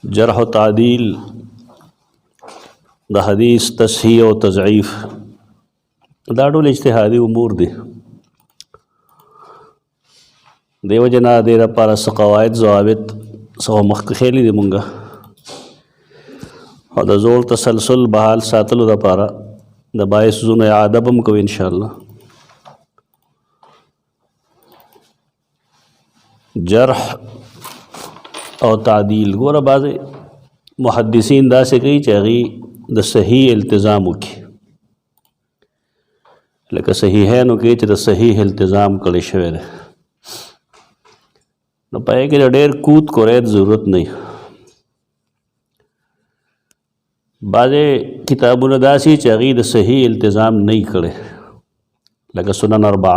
जरह व तादील द हदीस तस्हीह व तज़ईफ़ दा टोल इज्तिहादी उमूर दे देव जना दे दपारा स क़वाइद ज़वाबित सो मख़ खेली दे मुंगा और द ज़ोर तसलसल बहाल सातलु दपारा द बाइस ज़ुन आदबम को इंशाअल्लाह। जरह और तादील गोरा बाज़ मुहद्दिसीन दा से कही चाही द सही इल्तिज़ाम की लेकिन सही है नो के द सही इल्तिज़ाम करे शवेर न पाए कि डेर कूद को रेत ज़रूरत नहीं। बाज़े किताबुन दासी चाही द सही इल्तिज़ाम नहीं करे लगा सुनन अरबा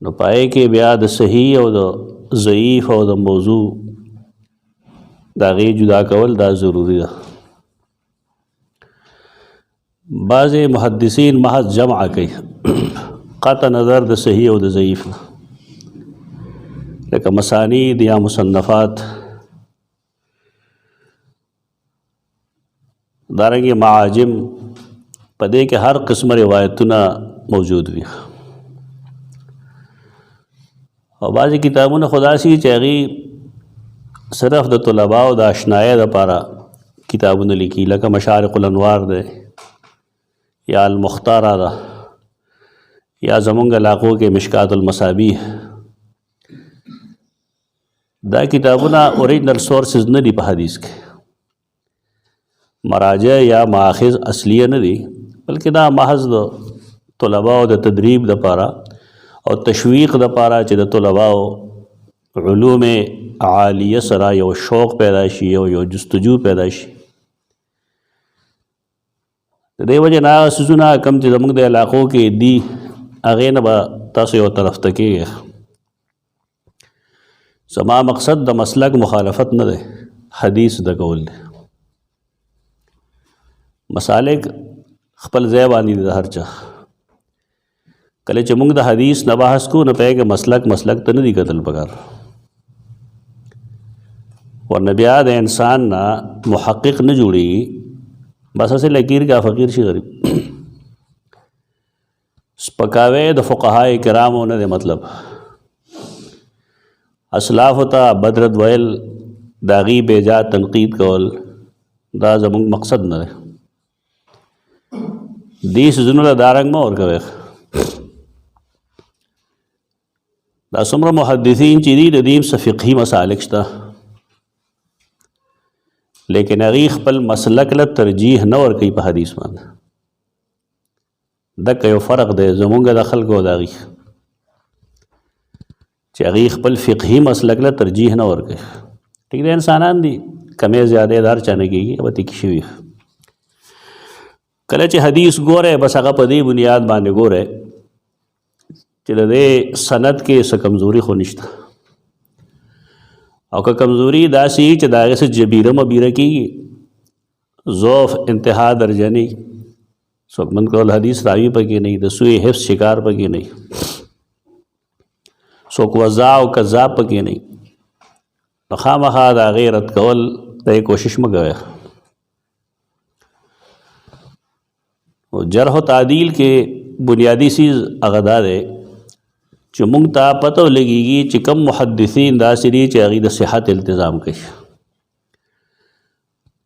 न पाए कि ब्याद सही और द ज़ईफ़ और द मौजू दागी जुदा कवल दा ज़रूरी दा। बाज़े मुहद्दिसीन महज जमा कई क़त नज़र द सही और द ज़ईफ़ लेकिन मसानीद या मुसन्नफ़ात दारंगे माजिम पदे के हर किस्म रिवायतना मौजूद भी और बाज़ी किताबों खुदा सी चाही सिर्फ द तलबा व द आशनाए द पारा किताबों लिखी लका मशारिक़ुल अनवार दे या अल मुख्तारा दा या ज़मुंग इलाक़ों के मिशकातुल मसाबीह दा किताबों ओरिजिनल सोर्सेस न दी हदीस के मराजा या माखिज़ असलिया न दी बल्कि दा महज द तलबा व द तदरीब द पारा और तशवीक़ द पारा च द तलबा उलूम आलिया सरा यो शौक़ पैदाशी यो जस्तजू पैदाशी दे वजह ना सुना कम च ज़मुंग द इलाक़ों के दी आगे न बा तासो यो तरफ तक समा मकसद द मसलक मुखालफत न दे हदीस द कौल दे मसालिक खपल ज़ैबानी द हर चा कले चमुंग द हदीस न बहस को न पे के मसलक त न दी कतल पगार और नबियाद इंसान ना मुहक्किक न जुड़ी बस ऐसे लकीर का फ़कीर शी गरीब पकावे द फ़ुक़हाए किराम होने दे मतलब असलाफ होता बदरत वैल दागी बेजा तनकीद कौल दा ज़मुंग मकसद न रहे दीस जुनुल दारंग में और कवे दा सुमर मुहद्दिसीन चीदी दीम से फ़िक़ही मसालिक शता लेकिन अगीख पल मसलक ल तरजीह न और कई हदीस मान दक यो फ़र्क दे ज़मुंग दखल को दागी अगीख पल फ़िक़ही मसलक ल तरजीह न और कई ठीक है इंसानान दी कमे ज़्यादा दार चाने की अवती की कले च हदीस गोरे बस अगा पदी बुनियाद बाने गोरे चल दे सनद के स कमज़ोरी खो निश्ता और का कमज़ोरी दासी च दागे से जबीर मबीर की ज़ौफ़ इंतहा दर्जनी सुकमंद कौल हदीस रावी पर की नहीं दसुए हिफ्स शिकार पर की नहीं सोक वज़ा व कज़्ज़ाब पर की नहीं नखा मखा दागे रत कौल तय कोशिश में गए जरह तादील के बुनियादी चीज़ अगदा दे चुमुंग ता पतो लगेगी चिकम मुहद्दिसीन दासरी चागी द सेहत इल्तिज़ाम कई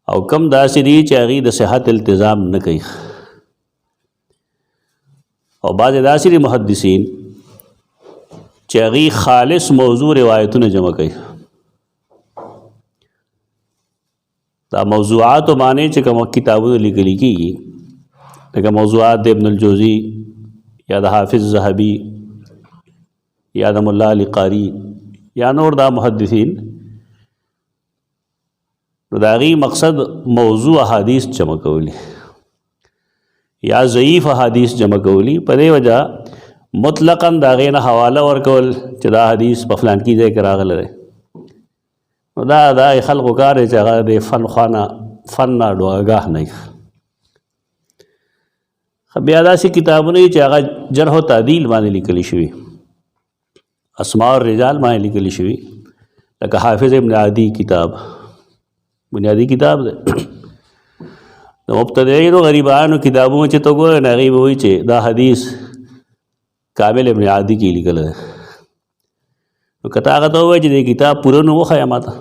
और कम दासरी चागी द सेहत इल्तिज़ाम न कई और बाज़ दासरी मुहद्दिसीन चागी खालिस मौजू रिवायतों ने जमा कई ता मौज़ूआत माने चिकम किताबों लिखी की लेकिन मौज़ूआत इब्नुल जौज़ी या द हाफिज़ ज़हबी या द मुल्ला अली क़ारी या नूर दा मुहद्दिसीन दागी मकसद मौजू अहादीस जमा कौली या ज़ईफ़ अहादीस जमा कौली पदे वजह मुतलक़न दागे न हवाला और कौल चदा हदीस पफलान की जाए करागल रहे दा दा खल्क़ कार चगा दे फ़न खाना फ़न ना डोगाह नहीं ब्यादा सी किताबों ने चागा जरह तादील माने लिखली शुई अस्मा और रिजाल माने लिखली शुई لکه حافظ ابن عدی کتاب بنیادی کتاب دی د مبتدعینو غریبانو کتابونو چې ته ګورې نو هغې به وایي چې دا حدیث کامل ابن عدی کې لیکلی دی نو که ته هغه ته ووایې چې د کتاب پوره نوم وښیه ما ته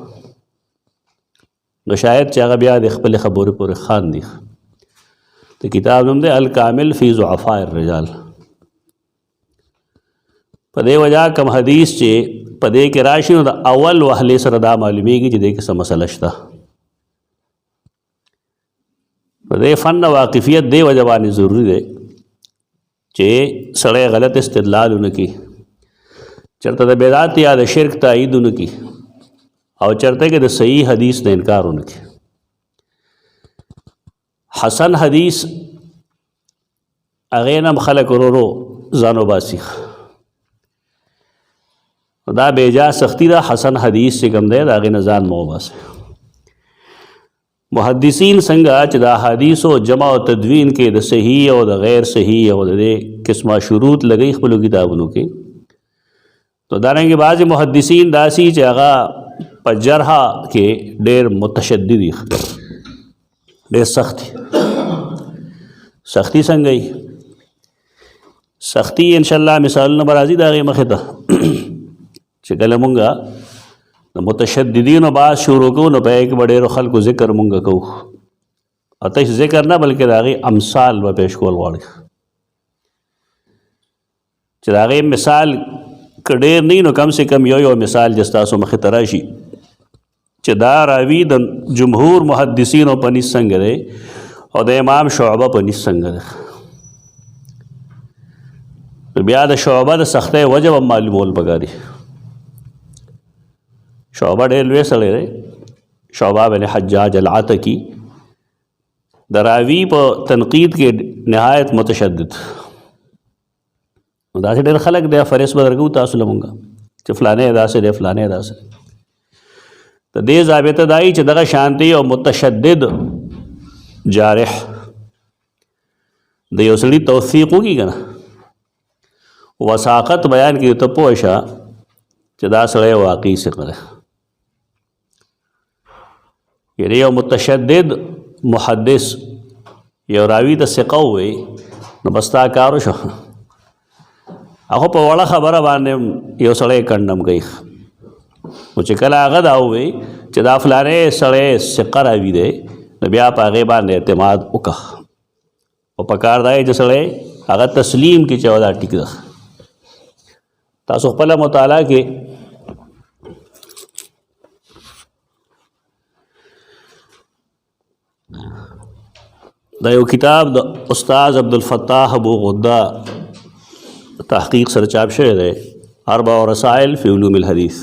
نو شاید چې هغه بیا د خپلې خبرې پورې خاندي د کتاب نوم دی الکامل فی ضعفاء الرجال په دې وجه کم حدیث چې په دې کې راشي نو د اول وهلې سره دا معلومیږي چې دې کې څه مسله شته په دې فن واقفیت دې وجه باندې ضروري دی چې سړی غلط استدلال ونه کړي چېرته د بدعت یا د شرک تایید ونه کړي او چېرته کې د صحیح حدیث نه انکار ونه کړي حسن حدیث هغې نه هم خلک ورو ورو ځان وباسي دا بیجا سختی دا حسن حدیث چې کوم دی د هغې نه ځان مه وباسئ محدثین څنګه چې د احادیثو جمع او تدوین کې د صحیح او د غیر صحیح او د دې قسمه شروط لګوي خپلو کتابونو کې تو دارنګې بعضې محدثین داسي چې هغه په جرح کې ډېر متشدد دي ډېر سخت دي سختی څنګه وي سختی انشاءالله مثالونه به راځي د هغې مخې ته چې کله مونږه د متشددینو بعض شروع کوو نو په هغې کې به ډېرو خلکو ذکر مونږه کوو او تش ذکر نه بلکې د هغې امثال به پیش کول غواړي چې د هغې مثال که ډېر نه نو کم سے کم یو مثال چې ستاسو مخې ته راشي چې دا راوي د جمهور محدثینو په نس څنګه دی او د امام شعبه په نس څنګه دی نو بیا د شعبه د سختۍ وجه هم معلومول پکار دي شعبه ډېر لوی سړی دی شعبه بن حجاج العتکی د راوي په تنقید کې نهایت متشدد نو داسې ډېر خلک دی فریس به درکوو تاسو له مونږه چې فلانی داسې دی فلانی داسې د دې ضابطه دا چې دغه شانتي او متشدد جارح د یو سړي توثیق وکړي که نه وثاقت بیان کړي ته پوه شه چې دا سړی واقعي ثقه دی یعنې یو متشدد محدث یو راوي ته ثقه ووایي نو بس تا کار وشو هغه په وړه خبره باندې یو سړی کنډم کوي نو چې کله هغه دا ووایي چې دا فلانی سړی ثقه راوي دی نو بیا په هغې باندې اعتماد وکړه او په کار دا چې سړی هغه تسلیم کړي چې دا ټیک ده تاسو خپله مطالعه کې دا یو کتاب د استاد عبدالفتاح ابو غده تحقیق سره چاپ شوی دی اربع رسائل فی علوم الحدیث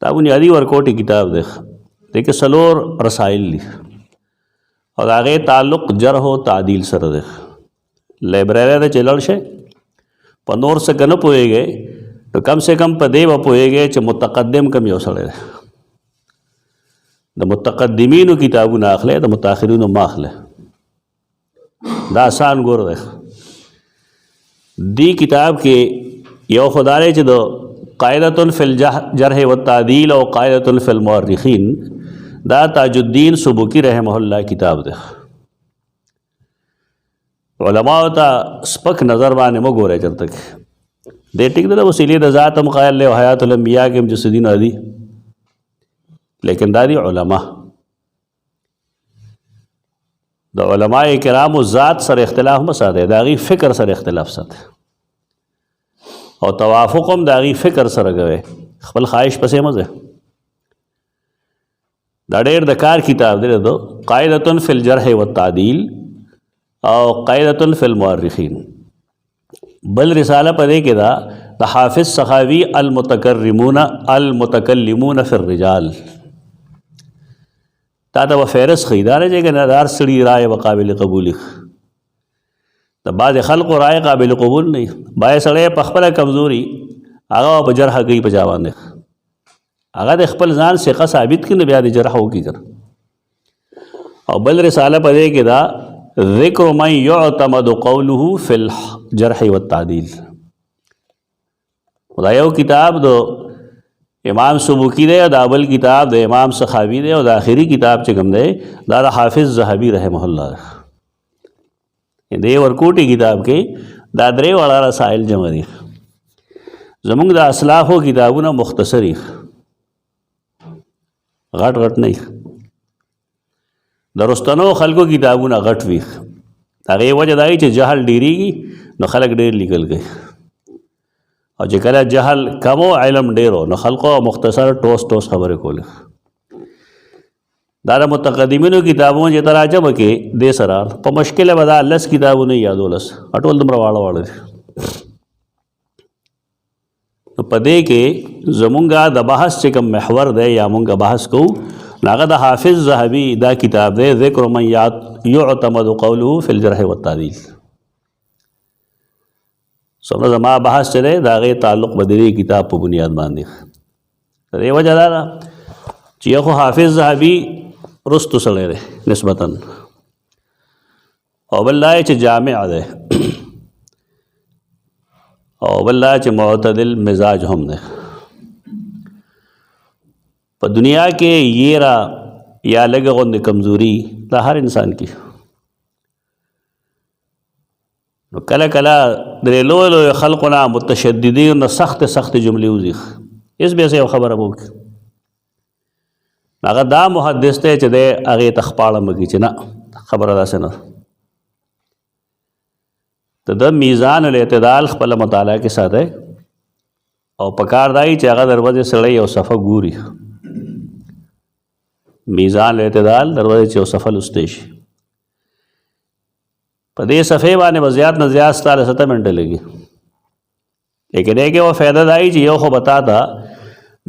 دا بنیادی ورکوټي کتاب دی دې کې څلور رسائل دي او د هغې تعلق جرح و تعدیل سره دی لایبرري ته چې لاړ شئ په نور څه که نه پوهېږئ نو کم سے کم په دې به پوهېږئ چې متقدم کم یو سړی دی د متقدمینو کتابونه اخلئ د متاخرینو مه اخلئ دا آسان ګور دی دی کتاب کې یو خدا دی چې د قاعدة فی الجرح والتعدیل او قاعدة فی المؤرخین دا تاج الدین سبکی رحمه الله کتاب دی علماء ته سپک نظر باندې مه ګورئ چېرته کې دی ټیک دی د وسیلې د ذات هم قایل دی او حیات الانبیاء کې هم چې څه دي نه دي لیکن دا دی علما د علماء کرامو ذات سره اختلاف مه ساتئ د هغې فکر سره اختلاف ساتئ او توافق هم د هغې فکر سره کوئ خپل خواهش پسې مه ځئ دا ډېر د کار کتاب دی د قاعدة فی الجرح والتعدیل او قاعدة فی المؤرخین بل رساله په دې کې دا د حافظ سخاوي المتکلمون فی الرجال تا ته به فهرست ښیي دا نه چې که نه د هر سړي رایه به قابل قبول د بعضې خلقو رایه قابل قبول نه وي بعضې سړی په خپله کمزوري هغه په جرحه کوي په چا باندې هغه د خپل ځان ثقه ثابت کړي نو بیا د جرحه وکړي که او بل رساله په دې کې دا ذکر من یعتمد قوله فی الجرح والتعدیل دا یو کتاب د امام سبوکی دے او دا بل کتاب د امام سخاوی دے او دا آخری کتاب چې کوم دی دا د حافظ ذهبی رحمه الله دې ورکوټي کتاب کې دا درې واړه رسائل جمع دي زمونږ د اسلافو کتابونه مختصری غټ غټ نه د رستنو خلکو کتابونه غټ وي هغې وجه دا چې جهل ډېرېږي نو خلک ډېر لیکل کوي او چې کله جهل کم او علم ډېر نو خلکو مختصر ټوس ټوس خبرې کولې دا د متقدمینو کتابونو چې تراجمه کې دې سره په مشکله به دا 10 کتابونه یادولس ټول دومره واړه واړه دي نو په دې کې زمونږه د بحث چې کوم محور دی یا مونږه بحث کوو هغه د حافظ ذهبی دا کتاب دی ذکر من یعتمد قوله فی الجرح والتعدیل څومره زما بحث چې دی د هغې تعلق به د دې کتاب په بنیاد باندې د دې وجه دا ده چې یو خو حافظ ذهبی رستو سړی دی نسبتاً او بل دا چې جامع دی او بل دا چې معتدل مزاج هم دی په دنیا کې یېرا یا لږه غوندې کمزوري دا هر انسان کې نو کله کله درې لوی لوی خلقو نه متشددین نه سخت جملې وځي هېڅ بیا څه یو خبره به وکړي هغه دا محدث دی چې دی هغې ته خپاړه مه کړي چې نه خبره داسې نه د میزان الاعتدال خپله مطالعه کې ساتی او پکار دا چې هغه دروازې سړی یو صفحه ګوري میزان الاعتدال دروازې چې یو صفحه لوستی شي په دې صفحې باندې به زیات نه زیات ستا 7 منټه لګي لیکن یې کې و فایده دا چې یو خو بتا تا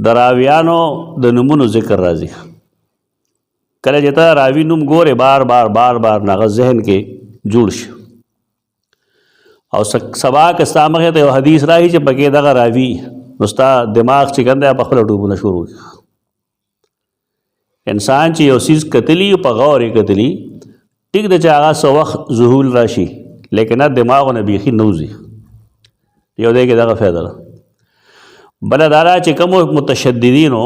د راویانو د نومونو ذکر راځي کله چې ته راوي نوم ګورې بار بار هغه ذهن کې جوړ شي او سبا که ستا مخې ته یو حدیث راځي چې پکې دغه راوي نو ستا دماغ چې کوم دی په خپله ډوبونه شروع کړي انسان چې یو څیز کتلی په غور یې کتلی ټیک ده چې هغه څه وخت ذهول راشي لیکن دماغونه بیخي نه وځي یو دی کې دغه فایده ده بله دا ده چې کوم متشددینو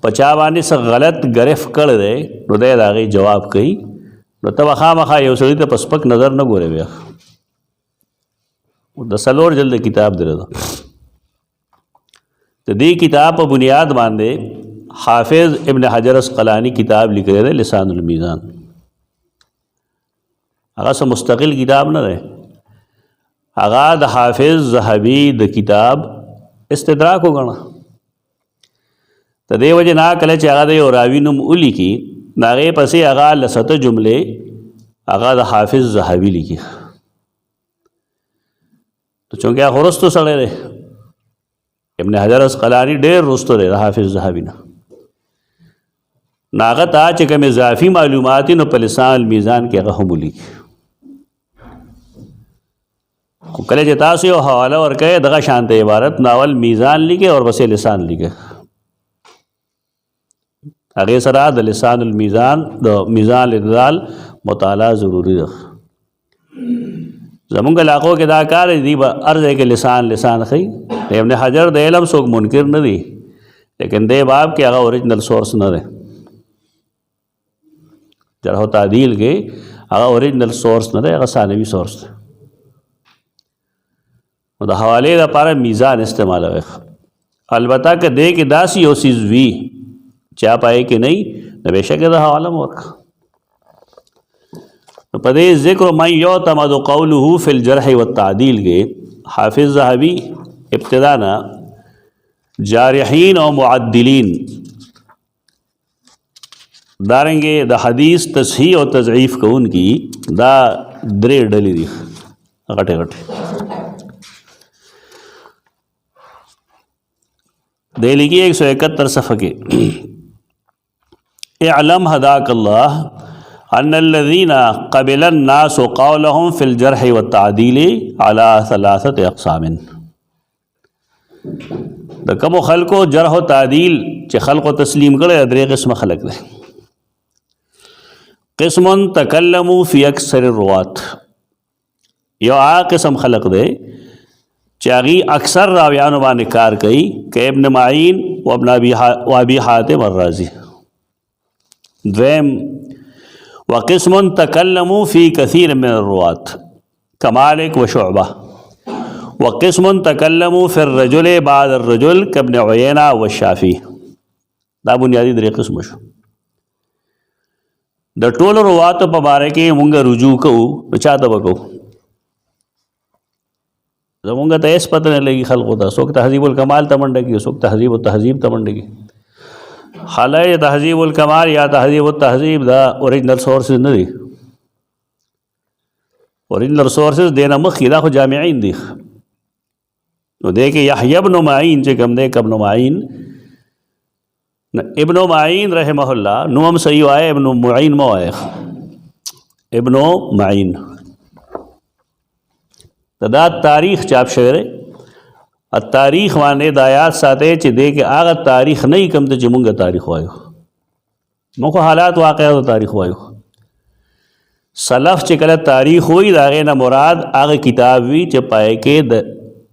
په چا باندې څه غلط ګرفت کړی دی نو دی د هغې جواب کوي نو ته به خامخا یو سړي ته په سپک نظر نه ګورې بیا د 4 جلد کتاب دی د دې کتاب په بنیاد باندې حافظ ابن حجر اسقلانی کتاب لیکلی دی لسان المیزان هغه څه مستقل کتاب نه دی هغه د حافظ ذهبی د کتاب استدراک وګڼه د دې وجې نه کله چې هغه د یو راوي نوم ولیکي نو هغې پسې هغه 10 جملې هغه د حافظ ذهبی لیکي چونکې هغه رستو سړی دی ابن حجر اسقلانی ډېر رستو دی د حافظ ذهبي نه هغه ته چې کوم اضافي معلومات نو په لسان المیزان کې هغه هم ولیکي خو کله چې تاسو یو حواله ورکوئ دغه شانته عبارت ناول میزان لیکئ اور بس لسان لیکئ هغې سره د لسان المیزان د میزان الاعتدال مطالعه ضروري ده زمونږ علاقو کې دا کار دی به هر ځای کې لسان ښیي ابن حجر د علم څوک منکر نه دی لیکن دې باب کې هغه اوریجنل سورس نه دی جرح و تعدیل کې هغه اوریجنل سورس نه دی هغه ثانوي سورس دی نو د حوالې لپاره میزان استعمالوي البته که دې کې داسې یو څیز وي چا پای کې نه نو بېشکه د حواله مه ورکړه په دې ذکر من یعتمد قوله فی الجرح والتعدیل کې حافظ ذهبی ابتدا نه جارحین او معدلین دارنګې د حدیث تصحیح او تضعیف کوونکي دا 3 ډلې دي غټې دې لګي 171 صفحه کې اعلم هداك الله ان الذين قبل الناس قولهم في الجرح والتعديل على 3 اقسام د کوم خلکو جرح او تعدیل چې خلکو تسلیم کړي 3 قسمه خلک دي قسم تکلموا فی اکثر الروات یو قسم خلق دے چاغي اکثر راویانو باندې کار کوي ک ابن معین व अबी हातिम अर्राज़ी। द्वैम वक़िस्मुन तकल्लमू फ़ी कसीर मिन अर्रुवात कमालिक व शुअबा वक़िस्मुन तकल्लमू फ़िर रजुल बाद अर्रजुल कब्न उयैना व शाफ़ी। दा बुनियादी दरे क़िस्म शो। द टोल रुवात पे बारे के मुंगा रुजू कहू तो चाहता बको जमुंगा तो ऐस पता नहीं लगी खल्क़ होता सोक तहज़ीबुल कमाल तमंडगी सोक तहज़ीब तहज़ीब तमंडगी हालांकि तहज़ीबुल कमाल या तहज़ीब तहज़ीब दा ओरिजिनल सोर्सेज नहीं ओरिजिनल सोर्सेज देना मखी दा को जामिईन दी तो देखे यहया इब्न माईन जे कम दे कब्न माईन इब्न माईन रहमहुल्लाह नुम सही आए इब्न मुईन मो आए इब्न माईन तदा तारीख चाप शेर तारीख वाने दायात साथे चे दे के आगा तारीख नहीं कम तो चिमुंगा तारीख वायो मुको हालात वाक़या तो तारीख वायो सलफ चे कल तारीख हुई दागे ना मुराद आगे किताबी चे पाए के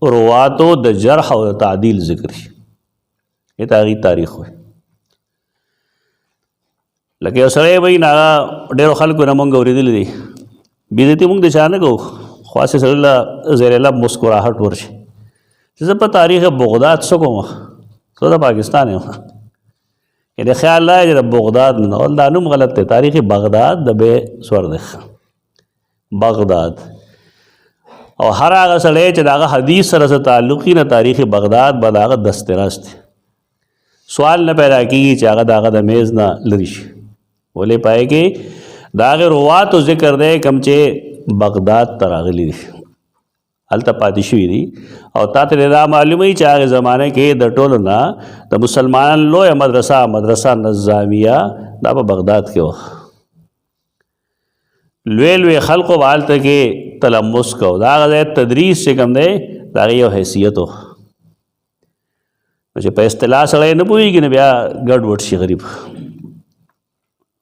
रुवातो द जरह और तादील ज़िक्र ये तागी तारीख हुई लगे असरे भाई ना डेरो खल को नमंग और दिल दी बीजती मुंग दिशाने को ख्वास सल्ला ज़ेरेला मुस्कुराहट वर्ष जैसे पर तारीख़ बगदाद सको तो दा पाकिस्तान है ये ख्याल है जब बगदाद और दानुम गलत है तारीख़ बगदाद दबे स्वर देख बगदाद और हर आगा सड़े चदागा हदीस सर से ताल्लुक़ी न तारीख़ बगदाद बदागा दस्तरास्त सवाल न पैदा की चागा दागा दमेज़ न लरिश बोले पाए कि दागे रुवा तो ज़िक्र दे कमचे बगदाद तरागली अलता पातिशुई दी और तातरेदा मालूम ही चाहे ज़माने के दटोल ना तो मुसलमान लो या मदरसा नज़ामिया दाबा बगदाद के हो लुए खल्क़ वाल तक तलम्मुस को दागे तदरीस से कम दे दागे यो हैसियत हो मुझे पैस्तला सड़े न पुई कि न ब्या गड़बड़ शी गरीब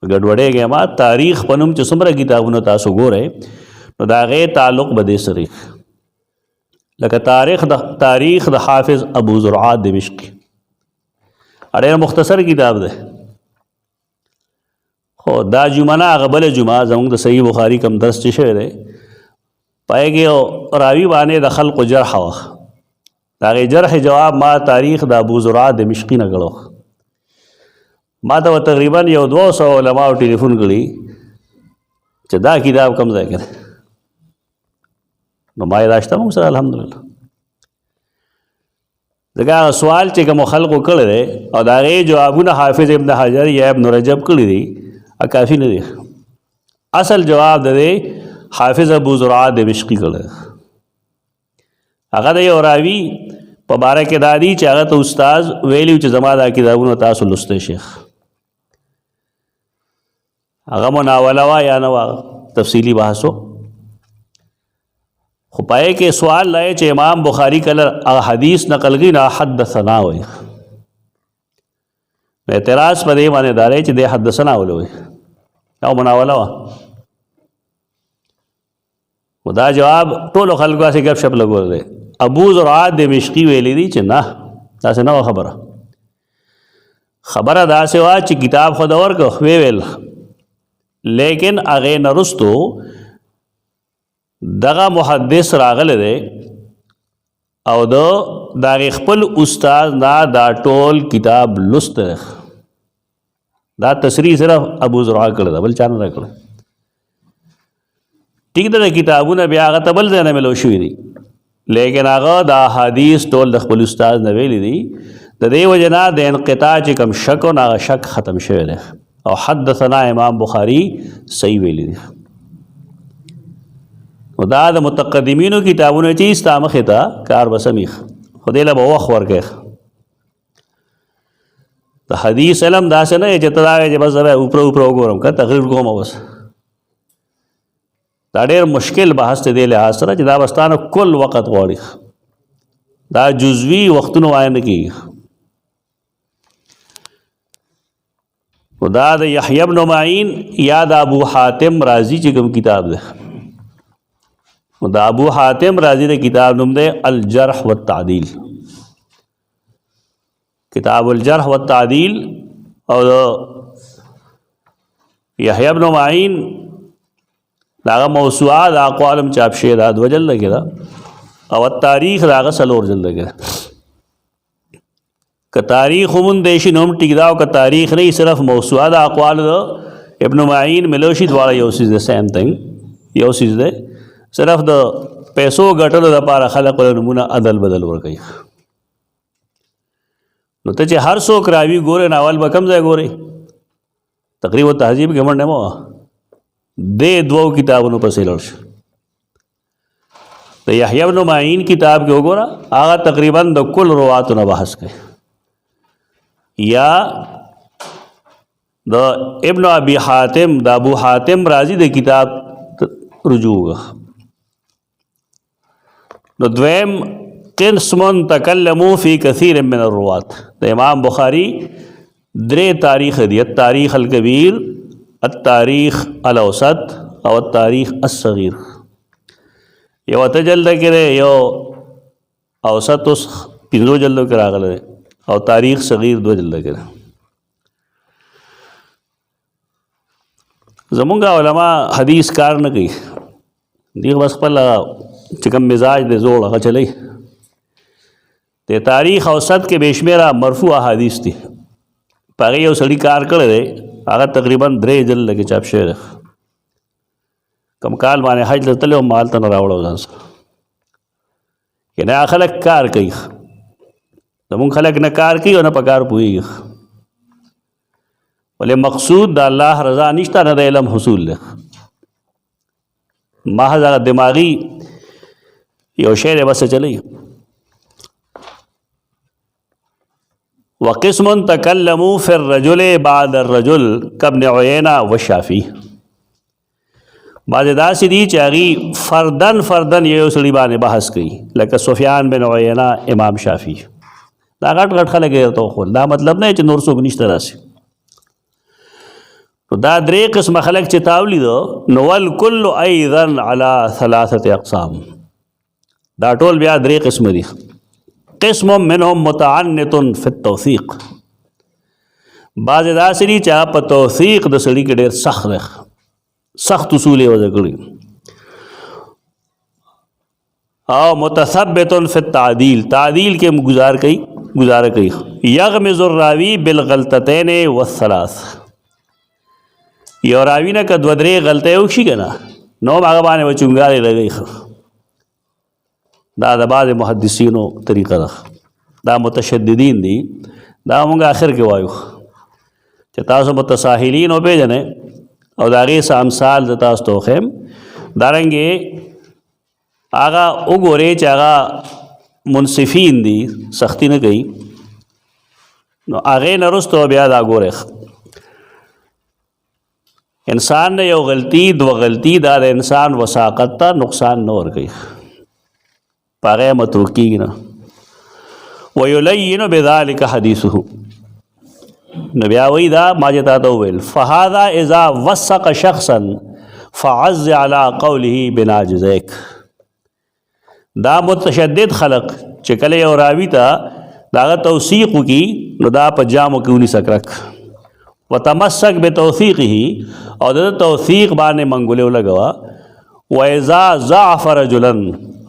गड़बड़े गए मा तारीख़ पनुम चुसमरा किताब न तासु गोरे तो दागे ताल्लुक़ बदे शरीक लगा तारीख़ द हाफिज़ अबू ज़ुरआ दिमिश्क़ी अरे मुख्तसर किताब दे हो दा जुमाना अगबल जुमा जमंग द सही बुखारी कम दस चिशे दे पाए गए रावी बाने दखल को जरह ताकि जरह जवाब मा तारीख़ द अबू ज़ुरआ दिमिश्क़ी न गड़ो मा तो तकरीबन यो 200 उलमा टेलीफोन करी चदा किताब कम जाए करे माए राश्ता हूँ सर अल्हम्दुलिल्लाह जगह सवाल चे का मुखल को कर रहे और दागे जो आबू ना हाफिज़ इब्न हजर या इब्न रजब कर दी काफ़ी नहीं दे असल जवाब दे हाफिज़ अबू ज़ुरआ दिमिश्क़ी कर अगर ये रावी पबारा के दादी चाहे तो उस्ताज वेली च जमादा किताबों न तासुलुस्ते शेख अगर मुनावला या नवा तफसीली बहसो खुपाए के सवाल लाए चे इमाम बुखारी कलर हदीस नकल गई ना हदसना हो एतराज़ पर माने दारे चे दे हदसना हो क्या मुनावला हुआ खुदा जवाब टोलो खलका से गप शप लगो रहे अबू ज़ुरआ दिमिश्क़ी वेली दी चे ना दासे ना खबर दा से हुआ ची किताब खुद और को वे वेल लेकिन अगे नरुस्तो दगा मुहद्दिस रागल दे और दो दागे खपल उस्ताद ना दा टोल किताब लुस्त दा तसरी सिर्फ अबू ज़ुरआ कर बल चान रख ठीक दा किताबों ने ब्याह तबल देने में लोशी दी लेकिन आगा दा हदीस टोल दखपल उस्ताद नवेली दी दे वजना दे इनक़िता च कम शक ना शक ख़त्म शेर है और हदसना इमाम बुखारी सही वेली दी खुदा द मुतक़द्दिमीन किताबों ने चीज़ तामख था कार बसमीख खुदेला बवख वर्क तो हदीस अलम दास न जतदा बस ऊपर ऊपर गोरम का तकरीर गोम बस दाडेर मुश्किल बहस दे लिहाज सर जदा बस्तान कुल वक़्त वाड़ी दा जुज़वी वक्त वायन की खुदा द यहया इब्न माईन याद अबू हातिम राजी चिकम किताब दे खुदा अबू हातिम राजी ने किताब नुम दे अल जरह व तादील کتاب الجرح والتعدیل او یحیی ابن معین داغه موسوعه د اقوالم چاپ شوی دا 2 جلد کې دا او تاریخ داغه 3 جلد کې که تاریخ هم دیشي نوم ټیک دا او که تاریخ نه صرف موسوعه د اقوال د ابن معین ملوشي دواړه یو سیز د سیم ثینګ یو سیز ده صرف د پیسو ګټلو لپاره خلق نمونه عدل بدل ورکوي نو ته چې هر څوک راوي ګوره ناول به کم ځای ګوري تقریب و تهذیب کې منډه مو دې 2 کتابونو پسې لړ شو د یحیی ابن معین کتاب کې وګوره هغه تقریبا د کل رواتو نه بحث کوي یا د ابن ابي حاتم د ابو حاتم رازی د کتاب رجوع نو دویم قسم تکلموا فی کثیر من الروات د امام بخاری 3 تاریخ دی التاریخ الکبیر التاریخ الاوسط او التاریخ الصغیر یو تجلد کې یو اوسط 5 جلدو کې راغله او تاریخ صغیر 2 جلد کې زمونږ علما حدیث کار نه کوي دی بس خپل چې کوم مزاج دې زوړ هغه چلی د تاریخ اوسط کې بشمیره مرفوع احادیث دي پاره یو سړی کار کړی دی هغه تقریبا 3 جلد کې چاپ شوی دی کم کال باندې حج ته تلو مال ته راوړو ځان سره کنه خلک کار کوي زمون خلک نه کار کوي او نه پکار پوي ولې مقصود د الله رضا نشته نه د علم حصول له محض دماغي یو شی بس چلی وقسم تکلموا فی الرجل بعد الرجل کابن عیینہ والشافعی بعض داسې دي چې هغې فردن یو سړي باندې بحث کوي لکه سفیان بن عیینہ امام شافعي دا غټ خلک یې ورته وښول دا مطلب نه چې نور څوک نشته راسي نو دا 3 قسمه خلک چې تاولی دو نو والکل ایضا علی 3 اقسام دا ټول بیا 3 قسم دي قسم منهم متعنت فی التوثیق بعض داسې دي چې په توثیق د سړي کې ډېر سخت اصول یې وضع کړي او متثبت فی التعدیل تعدیل کې گزاره کوي یغمز الراوی بالغلطتین والثلاث یو راوی نه که 2-3 غلطۍ وکړي که نه نو هغه باندې به چونګارې لګوي دا د بعض محدثینو طریقه ده دا متشددین دي دا موږ آخر کې وایو چې تاسو متساهلین وپېژنئ او د هغې څه امثال زه تاسو ته وښیم دارنګې هغه وګورئ چې هغه منصفین دي سختی نه کوي نو هغې نه وروسته بیا دا ګورئ انسان نه یو غلطي 2 غلطي دا د انسان وساقت ته نقصان نه ورکوي په هغې متروک کېږي نه ویلین بذلک حدیثه نو بیا وایي دا ما چې تا ته وویل فهذا اذا وثق شخصا فعز على قوله بناجزیک دا متشدد خلق چې کله یو راوي ته د هغه توثیق وکړي نو دا په جامو کې ونیسه کلک وتمسک بتوثیقه او د توثیق باندې منګولې ولګوه واذا ضعف رجلا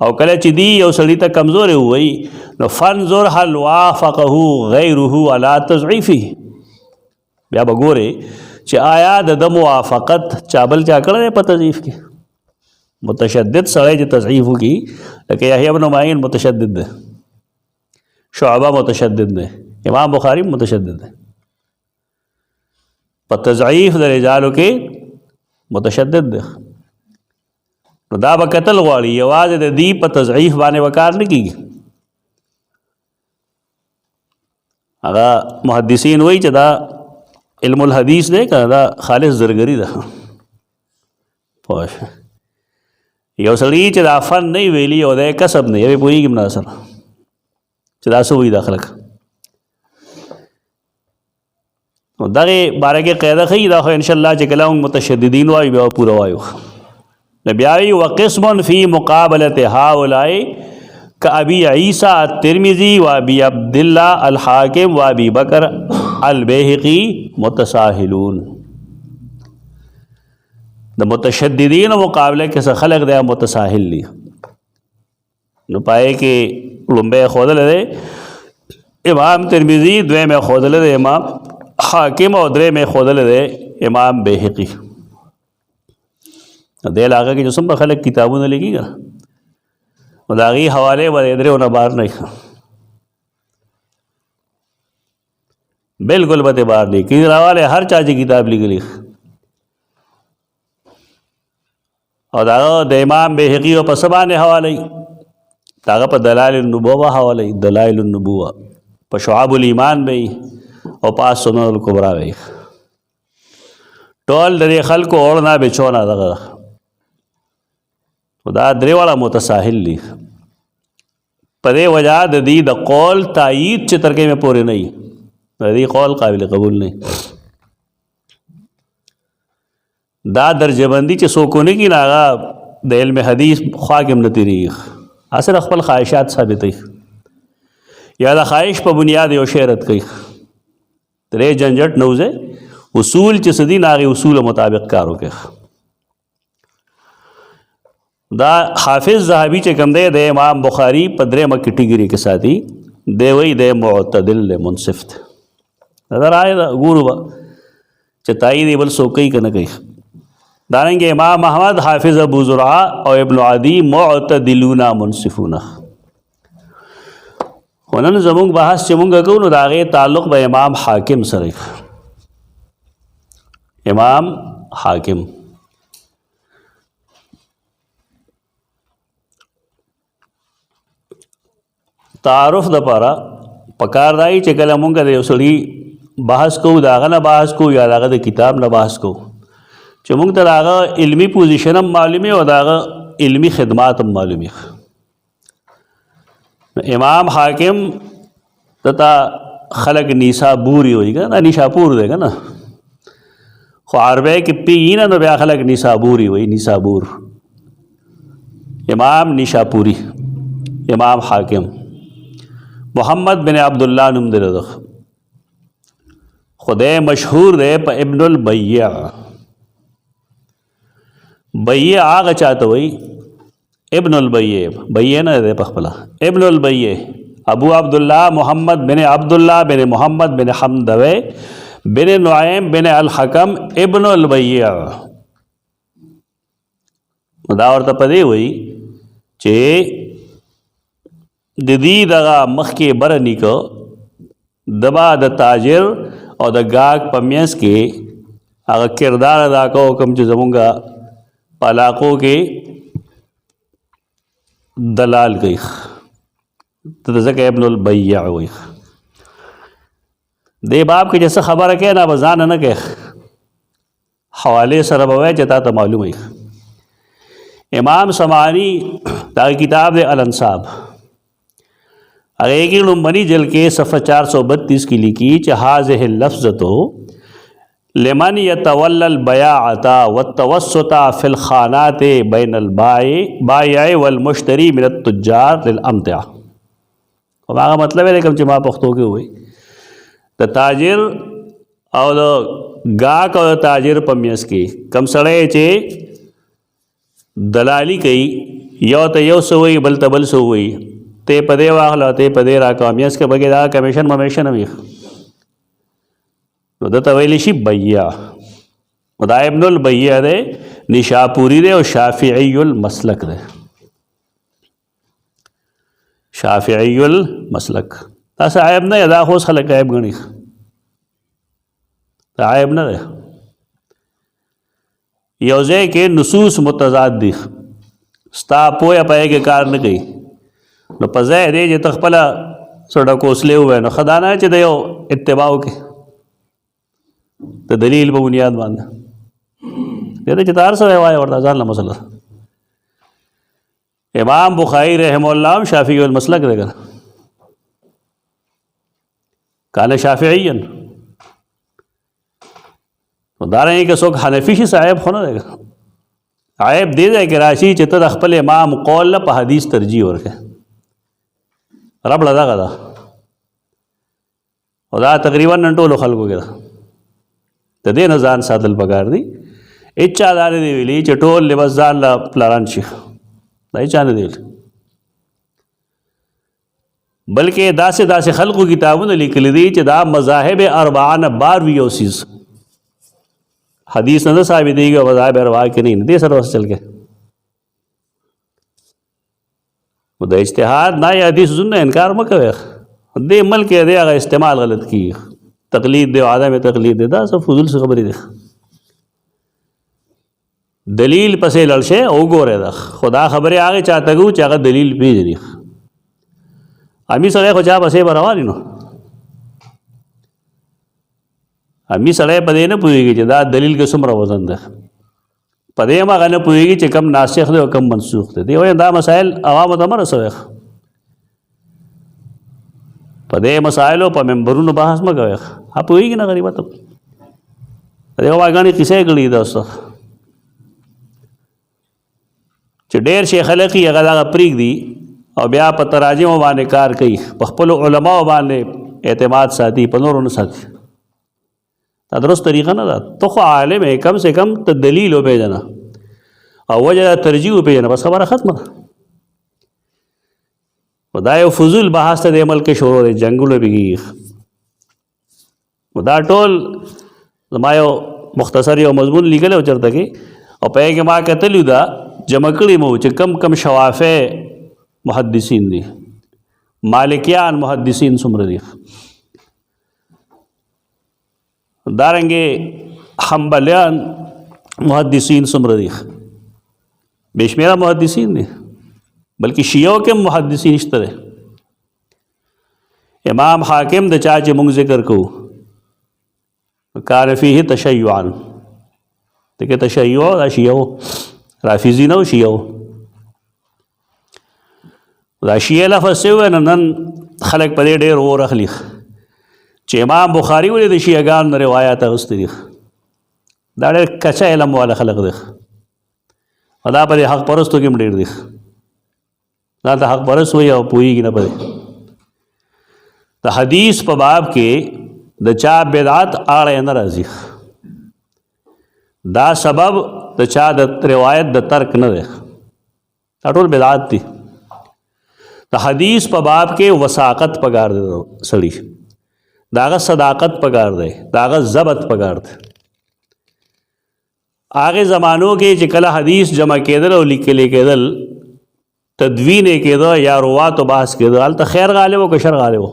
او کله چې دی یو سړي ته کمزورې ووایي نو فانظر هل وافقه غیره على تضعیفه بیا به ګورې چې آیا د موافقت چا بل چا کړی په تضعیف کې متشدد سړی چې تضعیف وکړي لکه یحیی ابن معین متشدد دی شعبہ متشدد دی امام بخاری متشدد دی په تضعیف د رجالو کې متشدد دی نو دا به قتل غواړي یوازې د دې په تضعیف باندې وکار نه کېږي هغه محدثین وایي چې دا علم الحدیث دی که دا خالص زرګري ده پوه یو سړي چې دا فن نه ویلي او دا کسب نه یوې پوهېږي هم نه سره چې دا څه وایي دا خلک نو دغې باره کې قاعده ښیي دا خو انشاءالله چې کله موږ متشددین وایو بیا پوره وایو نو بیا وایي وقسم فی مقابلة هؤلاء का अबी ईसा तिरमिज़ी व अबी अब्दुल्ला अल हाकिम व अबी बकर अल बैहक़ी मुतसाहिलून। द मुतशद्दिदीन मुकाबले के से खलक दे मुतसाहिल ली न पाए कि लुम्बे खोदल दे इमाम तिरमिज़ी, द्वे में खोदल दे इमाम हाकिम और द्रे में खोदल दे इमाम बैहक़ी। दे लागा की जो सब खलक किताबों ने लिखी का दागी हवाले वदरे उन बार नहीं बिल्कुल बते बार नहीं कि हवाले हर चाची किताब लिख ली और दागा द इमाम बैहक़ी और पसबान हवाले दागा पर दलाइल नुबुवा हवाले दलाइल नुबुवा पर शुआबुल ईमान बई और पास सुनन कुबरा बई टोल दरे खल को ओढ़ना बिछोना दागा खुदा दरे वाला मुतसाहिल ली पदे वजह दी द कौल तायीद च तरके में पूरे नहीं दी कौल काबिल कबूल नहीं दा दर्जबंदी च सोकोने की नागा दिल में हदीस ख्वाकिम न तरीख असर अखबल ख्वाहिशात साबित या द ख्वाहिश पर बुनियाद यो शेरत कई तरे झंझट नौजे उसूल च सदी नागे उसूल मुताबिक कारो के दा हाफिज़ ज़हाबी चे कम दे इमाम बुखारी पदरे मक्की टिगिरी के साथ ही दे वही दे मुअतदिल मुनसिफ नजर आए गुरु चताई दे बल सोकई का न कही दानेंगे इमाम अहमद हाफिज़ अबू ज़ुरआ और इब्न अदी मुअतदिलूना मुनसिफूना उन्होंने जमुंग बहस चमुंग को दागे ताल्लुक़ ब इमाम हाकिम सर इमाम हाकिम तारुफ द पारा पकारदाई चकल मुंग दे उसड़ी बहस को दागा न बहस को या दागा दे किताब न बहस को चमुंग दागा इल्मी पोजीशन मालूम है और दागा इल्मी खिदमात मालूम है। इमाम हाकिम तथा खलक निसाबूरी होगा ना निशापुर देगा ना ख्वारबे की पी ना तो ब्या खलक निसाबूरी हुई निसाबूर इमाम निशापुरी इमाम हाकिम मोहम्मद बिन अब्दुल्ला नुमदिर खुदे मशहूर दे प इब्नुल बैया बैया आग चाहते वही इब्नुल बैये बैये न दे पखला इब्नुल बैये अबू अब्दुल्ला मोहम्मद बिन अब्दुल्ला बिन मोहम्मद बिन हमदवे बिन नुआइम बिन अल हकम इब्नुल बैया दावर तपदे हुई चे ददी दगा मख के बरनी को दबा द ताजिर और द गाग पमियस के अगर किरदार अदा को कम जो जमूंगा पलाकों के दलाल गई तो जैसे इब्नुल बैया हुई दे बाप के जैसे खबर है ना बजान न के हवाले सरब हुआ जता तो मालूम है। इमाम समानी ताकि किताब दे अल अंसाब अगर एक ही नंबरी जल के सफ़ा 432 की लिखी जहाज लफ्ज़ तो लेमन यतवल्लल बयाअता व तवस्सुता फिल खानात बैनल बाय वल मुश्तरी मिनत तुज्जार लिल अमतिया हमारा मतलब है कम जमा पख्तों के हुए द ताजिर और गाक और ताजिर पमियस की कम सड़े चे दलाली कई यो तो यो से हुई बल तबल से हुई ते पदे वाखला ते पदे रा कामियस के बगे दा कमीशन ममेशन अमी तो तवेलिशी बैया खुदा इब्नुल बैया दे निशापुरी दे और शाफिईयुल मसलक दे शाफिईयुल मसलक ऐसा आयब न अदा होश खलक आयब गणी आयब न दे योजे के नुसूस मुतजाद दी स्ता पोया पाए के कार न गई न पज़े दे जे तखपला सोडा कोसले हुए न खदाना च दयो इत्तिबाउ के तो दलील पर बुनियाद बांधा ये तो चितार से वाय और जान मसला इमाम बुखारी रहमहुल्लाह शाफी वल मसलक देगा काले शाफियन तो दारे के सोख हनफी से आयब होना देगा आयब दे जाए कि राशि चित अखपल इमाम कौल प हदीस तरजीह और के ربړه دغه ده او دا تقریبا نن ټولو خلکو کې ده د دې نه ځان ساتل پکار دي هېچا دا نه دی ویلي چې ټول لباس ځان له پلاران شي دا هېچا نه دی ویلي بلکې داسې خلقو کتابونه لیکلي دي چې دا مذاهب اربعه نه بار وي یو څیز حدیث نه ثابتېږي او مذاهب اربعه کې نه دې سره اوس چل کې نو د اجتهاد نه یا حدیث نه انکار مه کوئ دې ملک دې هغه استعمال غلط کیږي تقلید دی او عدم تقلید دی دا سب فضول څه خبرې دي دلیل پسې لړ شئ او وګورئ دا خدا خبرې هغې چاته کوو چې هغه دلیل پېژني امي سړی خو چا پسې به روان نو امي سړی په دې نه پوهېږي چې دا دلیل کې څومره وزن ده په دې هم هغه نه پوهېږي چې کم ناسخ دی او کم منسوخ دی دی وایم دا مسایل عوامو ته مه رسوئ په دې مسایلو په ممبرونو بحث مه کوئ پوهېږي نه غریبه ته دې غواګانې کیسې کړي دا اوس چې ډېر شي خلک یې هغه دغه پرېږدي او بیا په تراجمو باندې کار کوي په خپلو علماو باندې اعتماد ساتي په نورو نه ساتي دا درست طریقه نه ده ته خو عالم یې کم سے کم ته دلیل وپېژنه او وجه ترجیح وپېژنه بس خبره ختمه ده دا یو فضول بحث ته د عمل کې شروع دی جنګونه پکې دا ټول زما یو مختصر یو مضمون لیکلی و چېرته کې او په هغې کې ما کتلي دا جمع کړي مو چې کم شوافع محدثین دي مالکیان محدثین څومره دي دارنګې حنبلیان محدثین څومره دي بې شمېره محدثین دي بلکې شیعو کې محدثین شته دی امام حاکم د چا چې موږ ذکر کوو کان فیه تشیعان دغه تشیع دا شیعو رافضي نه و شیعو دا شیعه لفظ شوی نن خلک په دې ډېر اور اخلي چې امام بخاري ولې د شیعهګانو نه روایات اخیستي دي دا ډېر کچه علم والا خلک دي او دا په دې حق پرستو کې هم ډېر دي دا ته حق پرست وي او پوهېږي نه په دې د حدیث په باب کې د چا بدعت اړه نه راځي دا سبب د چا د روایت د ترک نه دی دا ټول بدعت دي د حدیث په باب کې وثاقت پکار دی سړي د هغه صداقت پکار دی د هغه ضبط پکار دی هغې زمانو کې چې کله حدیث جمع کېدل او لیکلې کېدل تدوین یې کېده یا رواتو بحث کېده هلته خیر غالب و که شر غالب و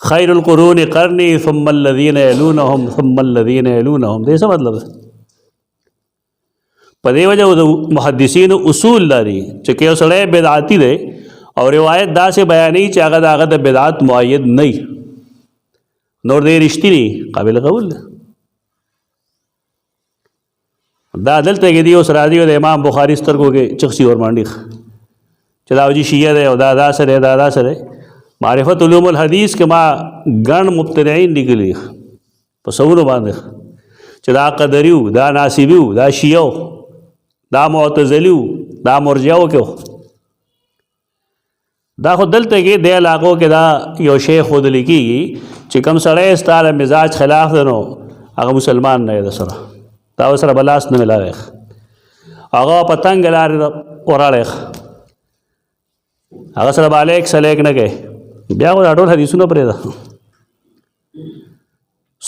خیر القرون قرنی ثم الذین یلونهم ثم الذین یلونهم دې څه مطلب ده په دې وجه د محدثینو اصول لري چې که یو سړی بدعتي دی او روایت داسې بیانوي چې هغه د هغه د بدعت معید نه وي نور دې رښتینی قابل قبول ده دا دلته کې دی اوس راځي د امام بخاري سترګو کې چغسي اور مانډي چې دا وجي شیعه دی او دا سره دا سره معرفت علوم الحدیث کې ما ګڼ مبتدعين لیکلي په سورو باندې چې دا قدریو دا ناسبیو دا شیعو دا معتزلیو دا مرجعو کې دا خو دلته کې د علاقو کې دا یو شیخ خود لیکيږي چې کوم سړی ستاره مزاج خلاف دی نو هغه مسلمان نه دی سره دا سره بلاس نه ملاوي هغه پتنګ لارې وراړي هغه سره بالیک سلیک نه کوي بیا خو دا ټول حدیثونه پرېږده